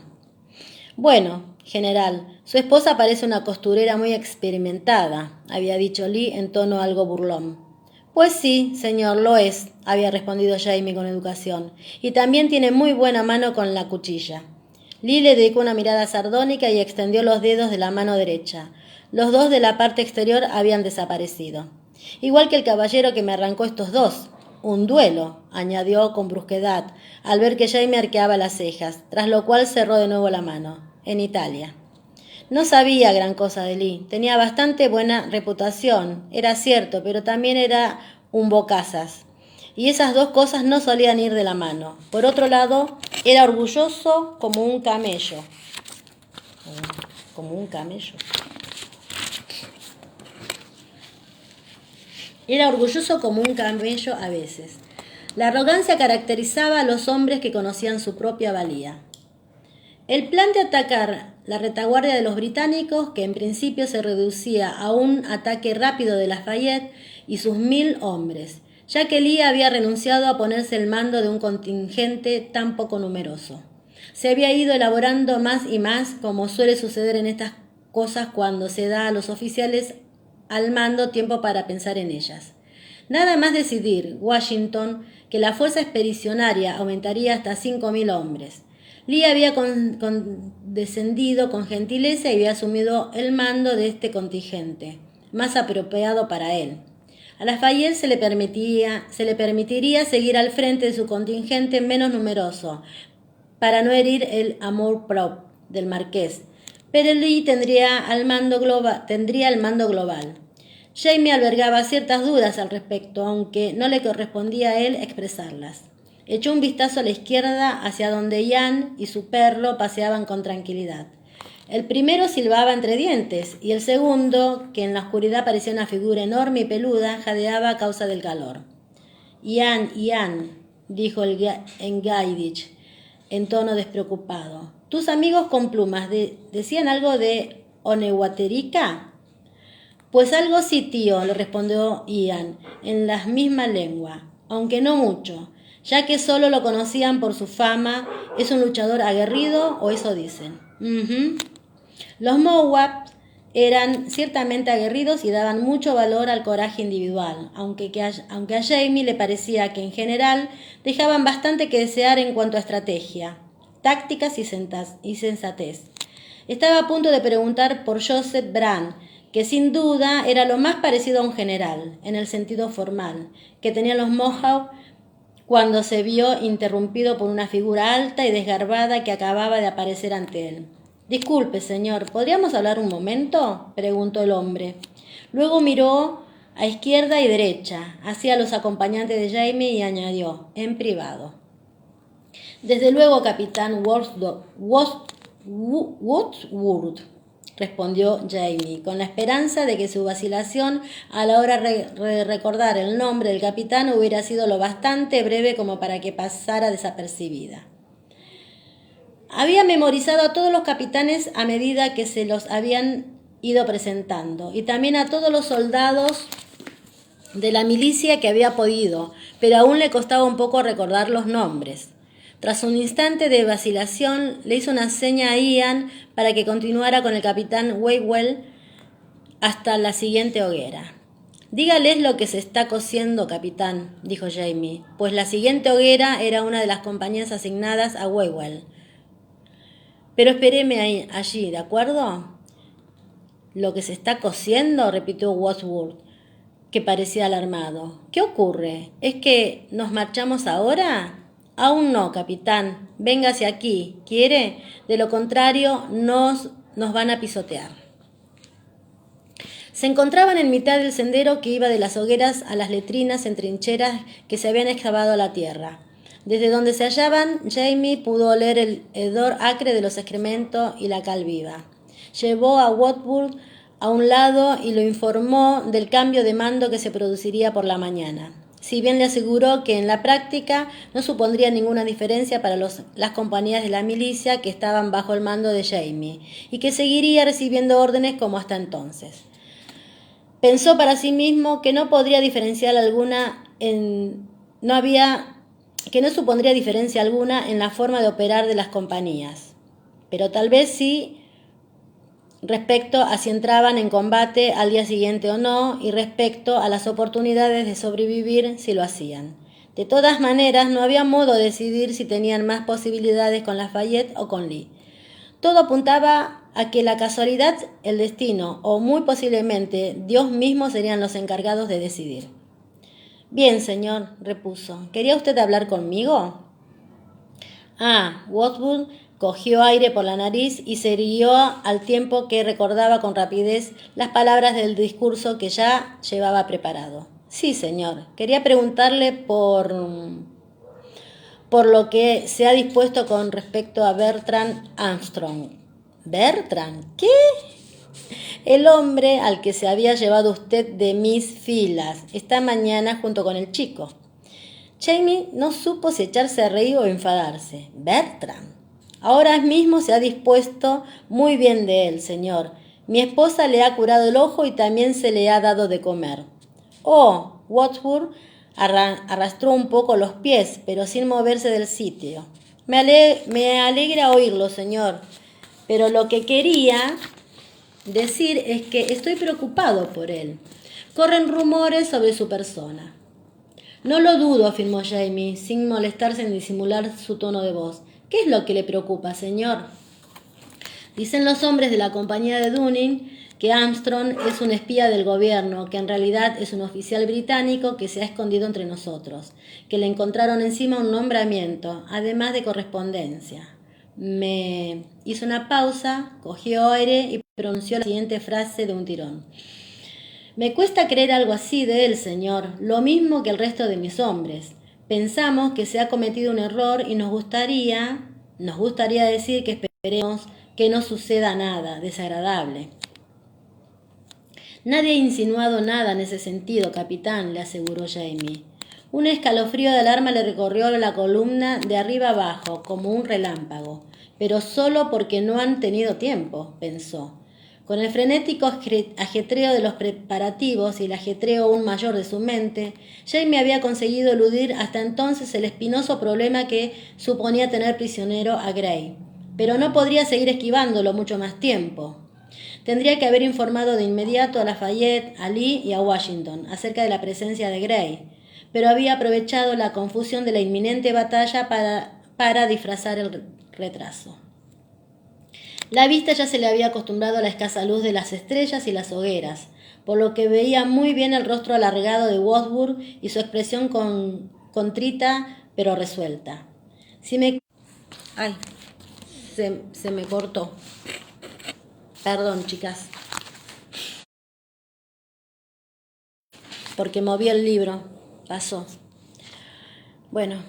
Bueno, general, su esposa parece una costurera muy experimentada, había dicho Lee en tono algo burlón. Pues sí, señor, lo es, había respondido Jamie con educación, y también tiene muy buena mano con la cuchilla. Lee le dedicó una mirada sardónica y extendió los dedos de la mano derecha. Los dos de la parte exterior habían desaparecido. Igual que el caballero que me arrancó estos dos. Un duelo, añadió con brusquedad, al ver que Jamie arqueaba las cejas, tras lo cual cerró de nuevo la mano. En Italia. No sabía gran cosa de Lee. Tenía bastante buena reputación, era cierto, pero también era un bocazas. Y esas dos cosas no solían ir de la mano. Por otro lado, era orgulloso como un camello. Como un camello. Era orgulloso como un camello a veces. La arrogancia caracterizaba a los hombres que conocían su propia valía. El plan de atacar la retaguardia de los británicos, que en principio se reducía a un ataque rápido de Lafayette y sus 1000 hombres, ya que Lee había renunciado a ponerse el mando de un contingente tan poco numeroso. Se había ido elaborando más y más, como suele suceder en estas cosas cuando se da a los oficiales al mando tiempo para pensar en ellas. Nada más decidir Washington que la fuerza expedicionaria aumentaría hasta 5.000 hombres. Lee había condescendido con gentileza y había asumido el mando de este contingente, más apropiado para él. A Lafayette se le permitiría seguir al frente de su contingente menos numeroso, para no herir el amour-propre del marqués, pero Lee tendría el mando global. Jamie albergaba ciertas dudas al respecto, aunque no le correspondía a él expresarlas. Echó un vistazo a la izquierda hacia donde Ian y su perro paseaban con tranquilidad. El primero silbaba entre dientes y el segundo, que en la oscuridad parecía una figura enorme y peluda, jadeaba a causa del calor. Ian, dijo el Gaidich en tono despreocupado. ¿Tus amigos con plumas decían algo de Onewaterica? Pues algo sí, tío, le respondió Ian, en la misma lengua, aunque no mucho, ya que solo lo conocían por su fama. ¿Es un luchador aguerrido o eso dicen? Los Mowabs eran ciertamente aguerridos y daban mucho valor al coraje individual, aunque a Jamie le parecía que en general dejaban bastante que desear en cuanto a estrategia, tácticas y sensatez. Estaba a punto de preguntar por Joseph Brand, que sin duda era lo más parecido a un general, en el sentido formal, que tenían los Mohawk, cuando se vio interrumpido por una figura alta y desgarbada que acababa de aparecer ante él. Disculpe, señor, ¿podríamos hablar un momento?, preguntó el hombre. Luego miró a izquierda y derecha, hacia los acompañantes de Jamie y añadió, en privado. Desde luego, capitán Wadsworth, respondió Jamie, con la esperanza de que su vacilación a la hora de recordar el nombre del capitán hubiera sido lo bastante breve como para que pasara desapercibida. Había memorizado a todos los capitanes a medida que se los habían ido presentando, y también a todos los soldados de la milicia que había podido, pero aún le costaba un poco recordar los nombres. Tras un instante de vacilación, le hizo una seña a Ian para que continuara con el capitán Waywell hasta la siguiente hoguera. Dígales lo que se está cociendo, capitán, dijo Jamie, pues la siguiente hoguera era una de las compañías asignadas a Waywell. Pero espéreme allí, ¿de acuerdo? ¿Lo que se está cociendo?, repitió Wadsworth, que parecía alarmado. ¿Qué ocurre? ¿Es que nos marchamos ahora? Aún no, capitán. Véngase aquí. ¿Quiere? De lo contrario, nos van a pisotear. Se encontraban en mitad del sendero que iba de las hogueras a las letrinas en trincheras que se habían excavado a la tierra. Desde donde se hallaban, Jamie pudo oler el hedor acre de los excrementos y la cal viva. Llevó a Wadsworth a un lado y lo informó del cambio de mando que se produciría por la mañana. Si bien le aseguró que en la práctica no supondría ninguna diferencia para las compañías de la milicia que estaban bajo el mando de Jamie, y que seguiría recibiendo órdenes como hasta entonces. Pensó para sí mismo que no supondría diferencia alguna en la forma de operar de las compañías, pero tal vez sí respecto a si entraban en combate al día siguiente o no, y respecto a las oportunidades de sobrevivir si lo hacían. De todas maneras, no había modo de decidir si tenían más posibilidades con Lafayette o con Lee. Todo apuntaba a que la casualidad, el destino o muy posiblemente Dios mismo serían los encargados de decidir. Bien, señor, repuso. ¿Quería usted hablar conmigo? Wadsworth cogió aire por la nariz y se irguió al tiempo que recordaba con rapidez las palabras del discurso que ya llevaba preparado. Sí, señor. Quería preguntarle por lo que se ha dispuesto con respecto a Bertrand Armstrong. ¿Bertrand? ¿Qué? El hombre al que se había llevado usted de mis filas esta mañana junto con el chico. Jamie no supo si echarse a reír o enfadarse. Bertrand. Ahora mismo se ha dispuesto muy bien de él, señor. Mi esposa le ha curado el ojo y también se le ha dado de comer. Oh, Wadsworth arrastró un poco los pies, pero sin moverse del sitio. Me alegra oírlo, señor, pero lo que quería decir es que estoy preocupado por él. Corren rumores sobre su persona. No lo dudo, afirmó Jamie, sin molestarse en disimular su tono de voz. ¿Qué es lo que le preocupa, señor? Dicen los hombres de la compañía de Dunning que Armstrong es un espía del gobierno, que en realidad es un oficial británico que se ha escondido entre nosotros, que le encontraron encima un nombramiento, además de correspondencia. Me hizo una pausa, cogió aire y pronunció la siguiente frase de un tirón. Me cuesta creer algo así de él, señor, lo mismo que el resto de mis hombres. Pensamos que se ha cometido un error y nos gustaría decir que esperemos que no suceda nada desagradable. Nadie ha insinuado nada en ese sentido, capitán, le aseguró Jamie. Un escalofrío de alarma le recorrió la columna de arriba abajo, como un relámpago. Pero solo porque no han tenido tiempo, pensó. Con el frenético ajetreo de los preparativos y el ajetreo aún mayor de su mente, Jamie había conseguido eludir hasta entonces el espinoso problema que suponía tener prisionero a Gray. Pero no podría seguir esquivándolo mucho más tiempo. Tendría que haber informado de inmediato a Lafayette, a Lee y a Washington acerca de la presencia de Gray, pero había aprovechado la confusión de la inminente batalla para disfrazar el retraso. La vista ya se le había acostumbrado a la escasa luz de las estrellas y las hogueras, por lo que veía muy bien el rostro alargado de Wadsworth y su expresión contrita pero resuelta. Se me cortó. Perdón, chicas. Porque moví el libro. Pasó. Bueno.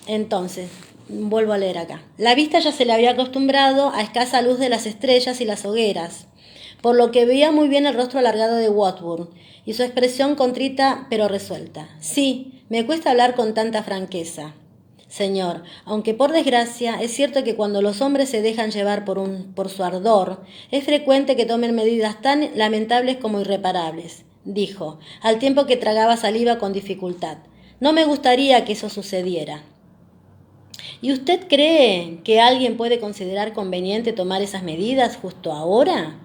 Entonces, vuelvo a leer acá. La vista ya se le había acostumbrado a escasa luz de las estrellas y las hogueras, por lo que veía muy bien el rostro alargado de Wadsworth y su expresión contrita pero resuelta. Sí, me cuesta hablar con tanta franqueza. Señor, aunque por desgracia es cierto que cuando los hombres se dejan llevar por su ardor, es frecuente que tomen medidas tan lamentables como irreparables, dijo, al tiempo que tragaba saliva con dificultad. No me gustaría que eso sucediera. ¿Y usted cree que alguien puede considerar conveniente tomar esas medidas justo ahora?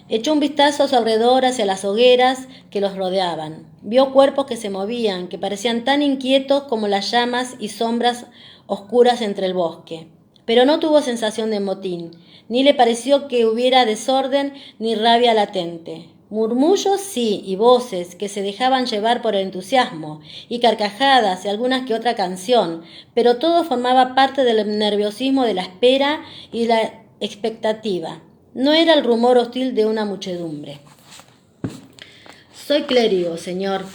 Echó un vistazo a su alrededor hacia las hogueras que los rodeaban. Vio cuerpos que se movían, que parecían tan inquietos como las llamas y sombras oscuras entre el bosque. Pero no tuvo sensación de motín, ni le pareció que hubiera desorden ni rabia latente. Murmullos sí, y voces que se dejaban llevar por el entusiasmo, y carcajadas y algunas que otra canción, pero todo formaba parte del nerviosismo de la espera y de la expectativa. No era el rumor hostil de una muchedumbre. Soy clérigo, señor.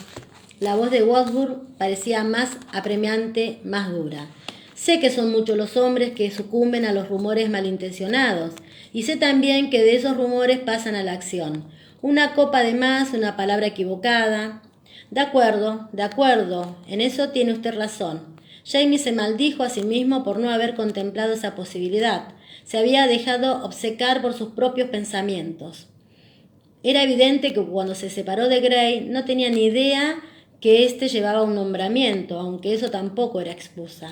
La voz de Wadsworth parecía más apremiante, más dura. Sé que son muchos los hombres que sucumben a los rumores malintencionados, y sé también que de esos rumores pasan a la acción. Una copa de más, una palabra equivocada. De acuerdo, en eso tiene usted razón. Jamie se maldijo a sí mismo por no haber contemplado esa posibilidad. Se había dejado obcecar por sus propios pensamientos. Era evidente que cuando se separó de Gray no tenía ni idea que éste llevaba un nombramiento, aunque eso tampoco era excusa.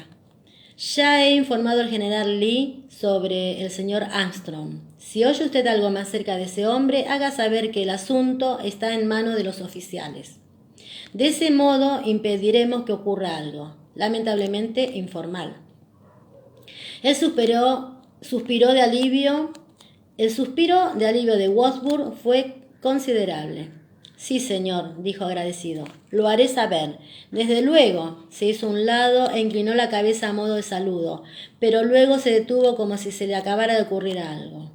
Ya he informado al general Lee sobre el señor Armstrong. Si oye usted algo más cerca de ese hombre, haga saber que el asunto está en manos de los oficiales. De ese modo impediremos que ocurra algo, lamentablemente informal. Él suspiró suspiró de alivio. El suspiro de alivio de Wadsworth fue considerable. Sí, señor, dijo agradecido. Lo haré saber. Desde luego. Se hizo a un lado e inclinó la cabeza a modo de saludo, pero luego se detuvo como si se le acabara de ocurrir algo.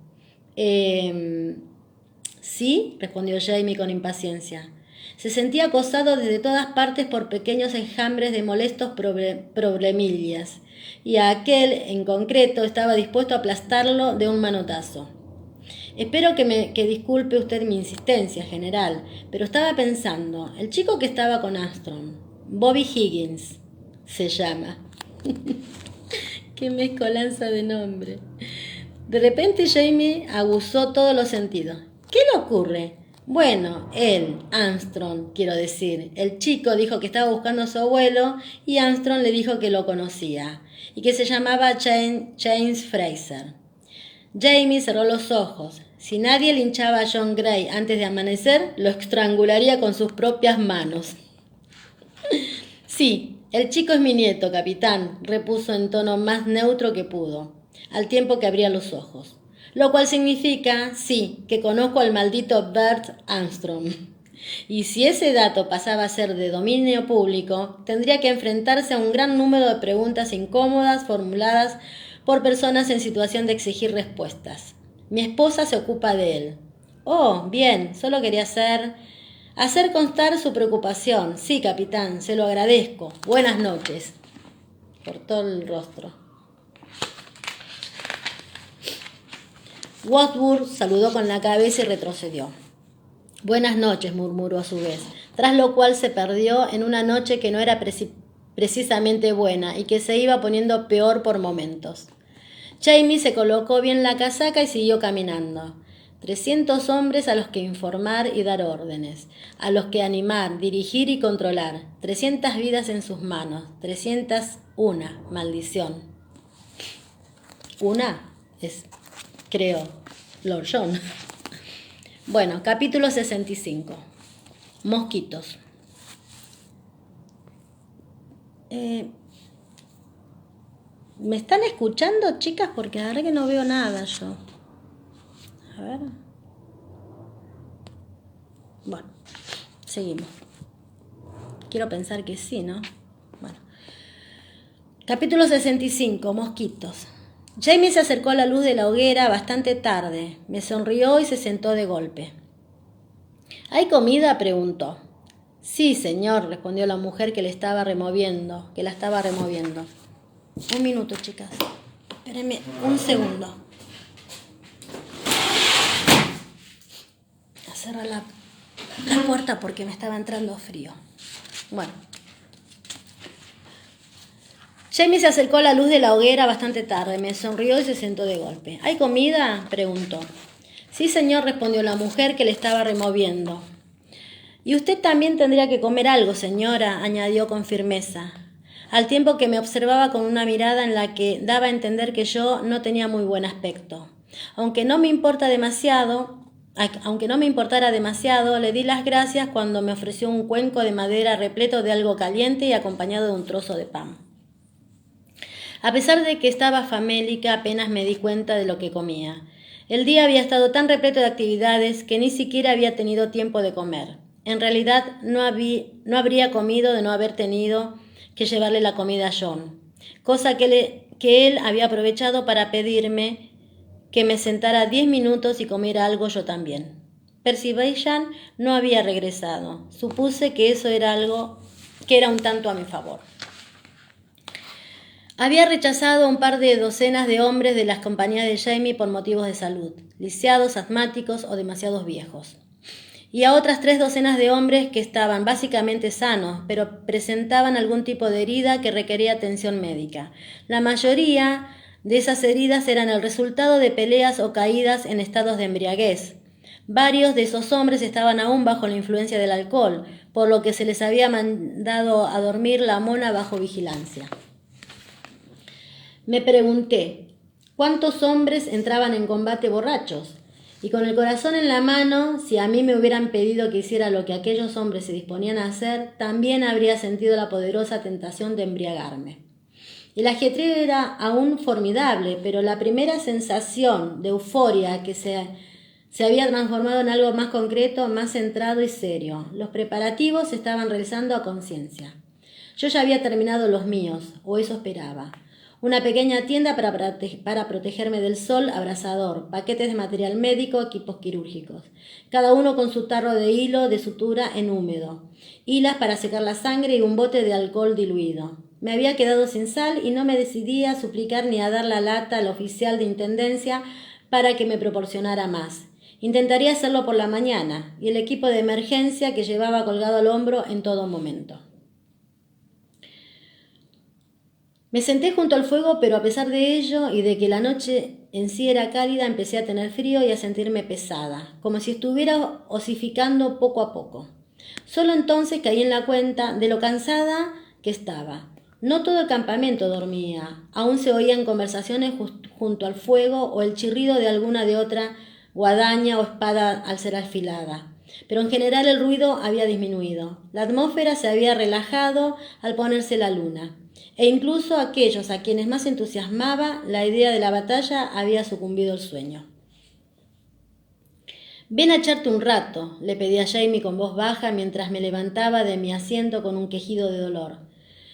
Sí, respondió Jamie con impaciencia. Se sentía acosado desde todas partes por pequeños enjambres de molestos problemillas, y a aquel, en concreto, estaba dispuesto a aplastarlo de un manotazo. Espero que disculpe usted mi insistencia, general, pero estaba pensando, el chico que estaba con Armstrong, Bobby Higgins, se llama. Qué mezcolanza de nombre. De repente Jamie aguzó todos los sentidos. ¿Qué le ocurre? Bueno, él, Armstrong, quiero decir. El chico dijo que estaba buscando a su abuelo y Armstrong le dijo que lo conocía y que se llamaba James Fraser. Jamie cerró los ojos. Si nadie linchaba a John Gray antes de amanecer, lo estrangularía con sus propias manos. Sí, el chico es mi nieto, capitán, repuso en tono más neutro que pudo, al tiempo que abría los ojos. Lo cual significa, sí, que conozco al maldito Bert Armstrong. Y si ese dato pasaba a ser de dominio público, tendría que enfrentarse a un gran número de preguntas incómodas formuladas por personas en situación de exigir respuestas. Mi esposa se ocupa de él. Oh, bien, solo quería hacer constar su preocupación. Sí, capitán, se lo agradezco. Buenas noches. Cortó el rostro. Wadsworth saludó con la cabeza y retrocedió. Buenas noches, murmuró a su vez, tras lo cual se perdió en una noche que no era precisamente buena y que se iba poniendo peor por momentos. Jamie se colocó bien la casaca y siguió caminando. 300 hombres a los que informar y dar órdenes, a los que animar, dirigir y controlar. 300 vidas en sus manos. 301, maldición. Una es, creo, Lord John. Bueno, capítulo 65. Mosquitos. ¿Me están escuchando, chicas? Porque la verdad que no veo nada yo. A ver. Bueno, seguimos. Quiero pensar que sí, ¿no? Bueno. Capítulo 65. Mosquitos. Jamie se acercó a la luz de la hoguera bastante tarde. Me sonrió y se sentó de golpe. ¿Hay comida?, preguntó. Sí, señor, respondió la mujer que la estaba removiendo. Un minuto, chicas. Espérenme un segundo. A cerrar la puerta porque me estaba entrando frío. Bueno. Jamie se acercó a la luz de la hoguera bastante tarde. Me sonrió y se sentó de golpe. ¿Hay comida?, preguntó. Sí, señor, respondió la mujer que le estaba removiendo. Y usted también tendría que comer algo, señora, añadió con firmeza, al tiempo que me observaba con una mirada en la que daba a entender que yo no tenía muy buen aspecto. Aunque no me importara demasiado, le di las gracias cuando me ofreció un cuenco de madera repleto de algo caliente y acompañado de un trozo de pan. A pesar de que estaba famélica, apenas me di cuenta de lo que comía. El día había estado tan repleto de actividades que ni siquiera había tenido tiempo de comer. En realidad no habría comido de no haber tenido que llevarle la comida a John, cosa que él había aprovechado para pedirme que me sentara 10 minutos y comiera algo yo también. Percy Beauchamp no había regresado. Supuse que eso era algo que era un tanto a mi favor. Había rechazado un par de docenas de hombres de las compañías de Jamie por motivos de salud, lisiados, asmáticos o demasiados viejos. Y a otras 3 docenas de hombres que estaban básicamente sanos, pero presentaban algún tipo de herida que requería atención médica. La mayoría de esas heridas eran el resultado de peleas o caídas en estados de embriaguez. Varios de esos hombres estaban aún bajo la influencia del alcohol, por lo que se les había mandado a dormir la mona bajo vigilancia. Me pregunté, ¿cuántos hombres entraban en combate borrachos? Y con el corazón en la mano, si a mí me hubieran pedido que hiciera lo que aquellos hombres se disponían a hacer, también habría sentido la poderosa tentación de embriagarme. El ajetreo era aún formidable, pero la primera sensación de euforia que se había transformado en algo más concreto, más centrado y serio. Los preparativos se estaban realizando a conciencia. Yo ya había terminado los míos, o eso esperaba. Una pequeña tienda para protegerme del sol abrasador, paquetes de material médico, equipos quirúrgicos, cada uno con su tarro de hilo de sutura en húmedo, hilas para secar la sangre y un bote de alcohol diluido. Me había quedado sin sal y no me decidía a suplicar ni a dar la lata al oficial de intendencia para que me proporcionara más. Intentaría hacerlo por la mañana y el equipo de emergencia que llevaba colgado al hombro en todo momento. Me senté junto al fuego, pero a pesar de ello y de que la noche en sí era cálida, empecé a tener frío y a sentirme pesada, como si estuviera osificando poco a poco. Solo entonces caí en la cuenta de lo cansada que estaba. No todo el campamento dormía, aún se oían conversaciones junto al fuego o el chirrido de alguna de otra guadaña o espada al ser afilada. Pero en general el ruido había disminuido. La atmósfera se había relajado al ponerse la luna. E incluso aquellos a quienes más entusiasmaba la idea de la batalla había sucumbido el sueño. «Ven a echarte un rato», le pedí a Jamie con voz baja mientras me levantaba de mi asiento con un quejido de dolor.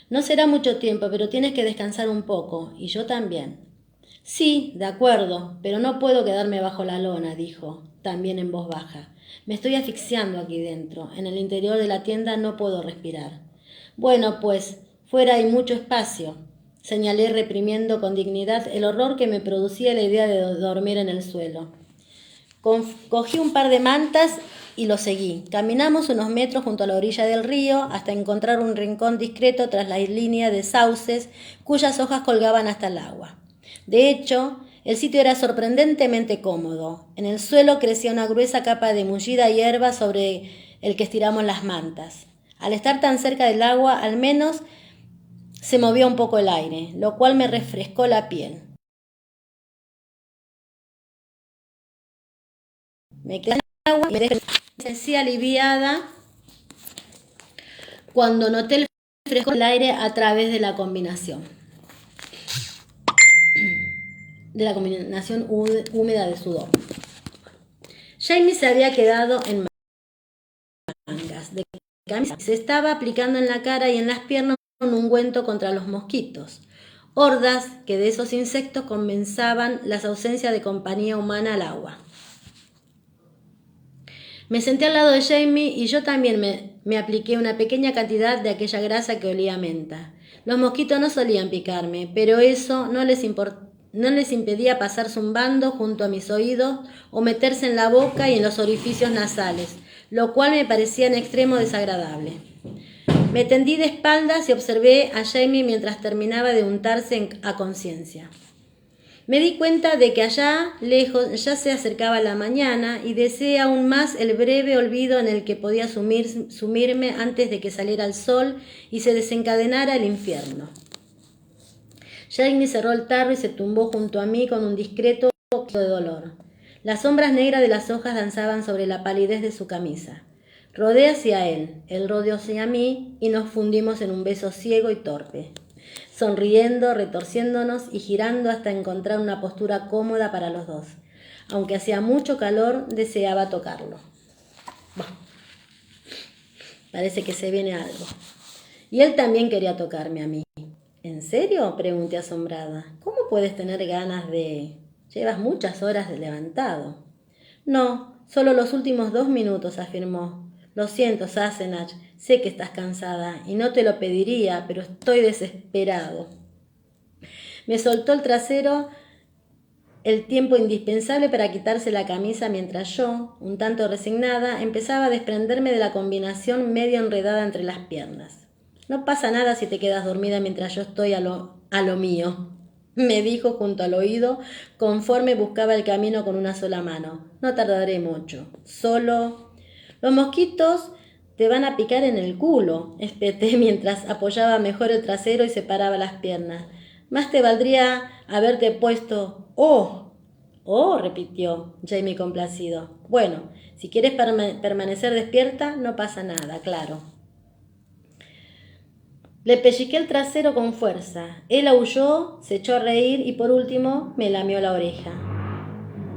«No será mucho tiempo, pero tienes que descansar un poco, y yo también». «Sí, de acuerdo, pero no puedo quedarme bajo la lona», dijo, también en voz baja. «Me estoy asfixiando aquí dentro. En el interior de la tienda no puedo respirar». «Bueno, pues, fuera hay mucho espacio», señalé reprimiendo con dignidad el horror que me producía la idea de dormir en el suelo. Cogí un par de mantas y lo seguí. Caminamos unos metros junto a la orilla del río hasta encontrar un rincón discreto tras la línea de sauces cuyas hojas colgaban hasta el agua. De hecho, el sitio era sorprendentemente cómodo. En el suelo crecía una gruesa capa de mullida hierba sobre el que estiramos las mantas. Al estar tan cerca del agua, al menos se movía un poco el aire, lo cual me refrescó la piel. Me quedé en el agua y me sentí aliviada cuando noté el frescor del aire a través de la combinación húmeda de sudor. Jamie se había quedado en mangas de camisa. Se estaba aplicando en la cara y en las piernas un ungüento contra los mosquitos. Hordas que de esos insectos compensaban las ausencias de compañía humana al agua. Me senté al lado de Jamie y yo también me apliqué una pequeña cantidad de aquella grasa que olía a menta. Los mosquitos no solían picarme, pero eso no les impedía pasar zumbando junto a mis oídos o meterse en la boca y en los orificios nasales, lo cual me parecía en extremo desagradable. Me tendí de espaldas y observé a Jamie mientras terminaba de untarse a conciencia. Me di cuenta de que allá lejos ya se acercaba la mañana y deseé aún más el breve olvido en el que podía sumirme antes de que saliera el sol y se desencadenara el infierno. Jamie cerró el tarro y se tumbó junto a mí con un discreto poquito de dolor. Las sombras negras de las hojas danzaban sobre la palidez de su camisa. Rodé hacia él rodeó hacia mí y nos fundimos en un beso ciego y torpe, sonriendo, retorciéndonos y girando hasta encontrar una postura cómoda para los dos. Aunque hacía mucho calor, deseaba tocarlo. Bah, parece que se viene algo. Y él también quería tocarme a mí. ¿En serio?, pregunté asombrada. ¿Cómo puedes tener ganas de...? Llevas muchas horas de levantado. No, solo los últimos 2 minutos, afirmó. Lo siento, Sassenach, sé que estás cansada y no te lo pediría, pero estoy desesperado. Me soltó el trasero el tiempo indispensable para quitarse la camisa mientras yo, un tanto resignada, empezaba a desprenderme de la combinación medio enredada entre las piernas. No pasa nada si te quedas dormida mientras yo estoy a lo mío, me dijo junto al oído conforme buscaba el camino con una sola mano. No tardaré mucho, solo... Los mosquitos te van a picar en el culo, espeté mientras apoyaba mejor el trasero y separaba las piernas. Más te valdría haberte puesto... ¡Oh! Repitió Jamie complacido. Bueno, si quieres permanecer despierta, no pasa nada, claro. Le pellizqué el trasero con fuerza. Él aulló, se echó a reír y por último me lamió la oreja.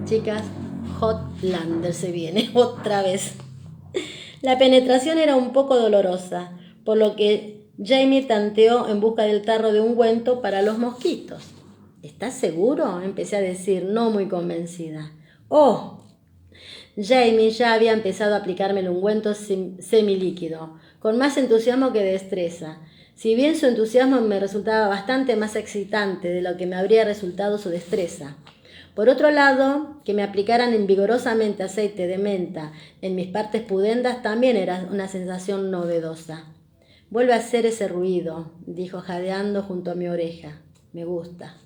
Chicas, Hotlander se viene otra vez. La penetración era un poco dolorosa, por lo que Jamie tanteó en busca del tarro de ungüento para los mosquitos. ¿Estás seguro?, empecé a decir, no muy convencida. ¡Oh! Jamie ya había empezado a aplicarme el ungüento semilíquido, con más entusiasmo que destreza. Si bien su entusiasmo me resultaba bastante más excitante de lo que me habría resultado su destreza. Por otro lado, que me aplicaran vigorosamente aceite de menta en mis partes pudendas también era una sensación novedosa. Vuelve a hacer ese ruido, dijo jadeando junto a mi oreja. Me gusta.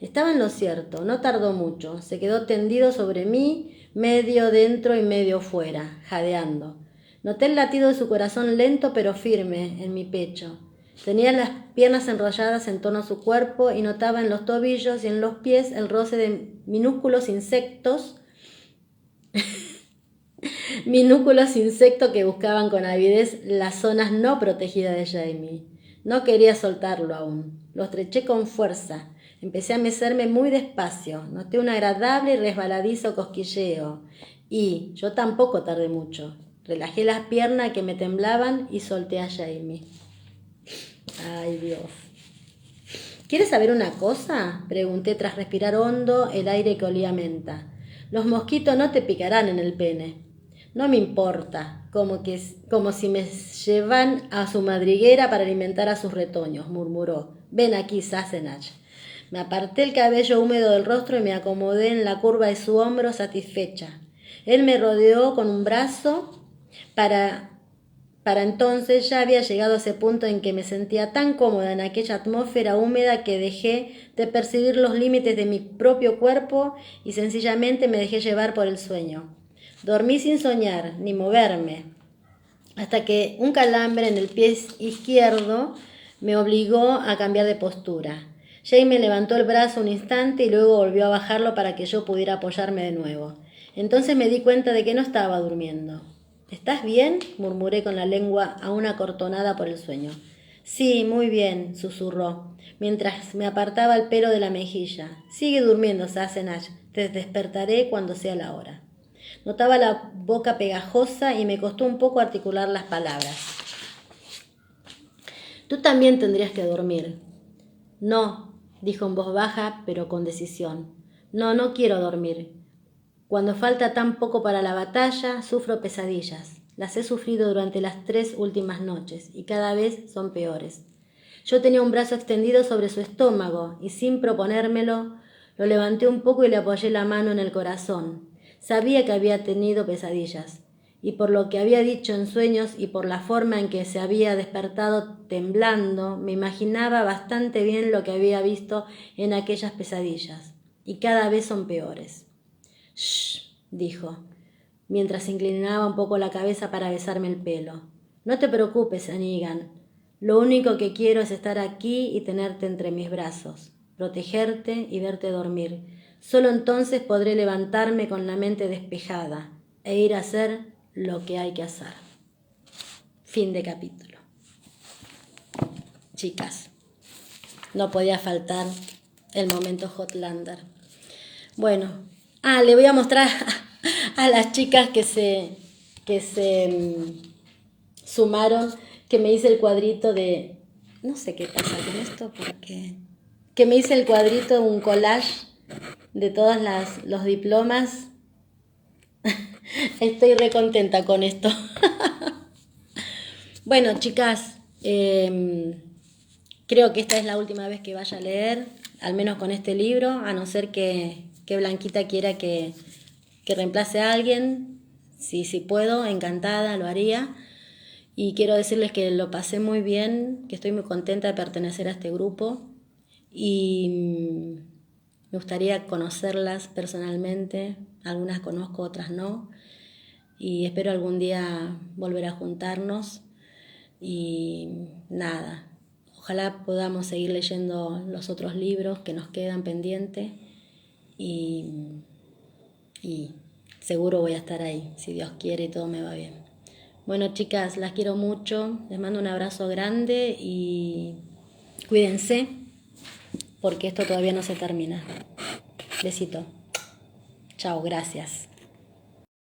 Estaba en lo cierto, no tardó mucho. Se quedó tendido sobre mí, medio dentro y medio fuera, jadeando. Noté el latido de su corazón lento pero firme en mi pecho. Tenía las piernas enrolladas en torno a su cuerpo y notaba en los tobillos y en los pies el roce de minúsculos insectos que buscaban con avidez las zonas no protegidas de Jamie. No quería soltarlo aún. Lo estreché con fuerza. Empecé a mecerme muy despacio. Noté un agradable y resbaladizo cosquilleo. Y yo tampoco tardé mucho. Relajé las piernas que me temblaban y solté a Jamie. Ay, Dios. ¿Quieres saber una cosa?, pregunté tras respirar hondo el aire que olía a menta. Los mosquitos no te picarán en el pene. No me importa, como si me llevan a su madriguera para alimentar a sus retoños, murmuró. Ven aquí, Sassenach. Me aparté el cabello húmedo del rostro y me acomodé en la curva de su hombro satisfecha. Él me rodeó con un brazo. Para entonces ya había llegado a ese punto en que me sentía tan cómoda en aquella atmósfera húmeda que dejé de percibir los límites de mi propio cuerpo y sencillamente me dejé llevar por el sueño. Dormí sin soñar ni moverme, hasta que un calambre en el pie izquierdo me obligó a cambiar de postura. Jay me levantó el brazo un instante y luego volvió a bajarlo para que yo pudiera apoyarme de nuevo. Entonces me di cuenta de que no estaba durmiendo. ¿Estás bien?, murmuré con la lengua aún acortonada por el sueño. Sí, muy bien, susurró, mientras me apartaba el pelo de la mejilla. Sigue durmiendo, Sassenach. Te despertaré cuando sea la hora. Notaba la boca pegajosa y me costó un poco articular las palabras. Tú también tendrías que dormir. No, dijo en voz baja, pero con decisión. No, no quiero dormir. Cuando falta tan poco para la batalla, sufro pesadillas. Las he sufrido durante las 3 últimas noches y cada vez son peores. Yo tenía un brazo extendido sobre su estómago y sin proponérmelo, lo levanté un poco y le apoyé la mano en el corazón. Sabía que había tenido pesadillas, y por lo que había dicho en sueños y por la forma en que se había despertado temblando, me imaginaba bastante bien lo que había visto en aquellas pesadillas, y cada vez son peores. «Shh», dijo, mientras inclinaba un poco la cabeza para besarme el pelo. No te preocupes, Anigan. Lo único que quiero es estar aquí y tenerte entre mis brazos, protegerte y verte dormir. Solo entonces podré levantarme con la mente despejada e ir a hacer lo que hay que hacer. Fin de capítulo. Chicas, no podía faltar el momento Hotlander. Bueno, le voy a mostrar a las chicas que se sumaron, que me hice el cuadrito de... No sé qué pasa con esto, porque... Que me hice el cuadrito, un collage de todos los diplomas. Estoy re contenta con esto. Bueno, chicas, creo que esta es la última vez que vaya a leer, al menos con este libro, a no ser que Blanquita quiera que reemplace a alguien. Si puedo, encantada, lo haría. Y quiero decirles que lo pasé muy bien, que estoy muy contenta de pertenecer a este grupo y me gustaría conocerlas personalmente. Algunas conozco, otras no. Y espero algún día volver a juntarnos. Y nada, ojalá podamos seguir leyendo los otros libros que nos quedan pendientes. Y seguro voy a estar ahí, si Dios quiere y todo me va bien. Bueno, chicas, las quiero mucho. Les mando un abrazo grande y cuídense porque esto todavía no se termina. Besito. Chao, gracias.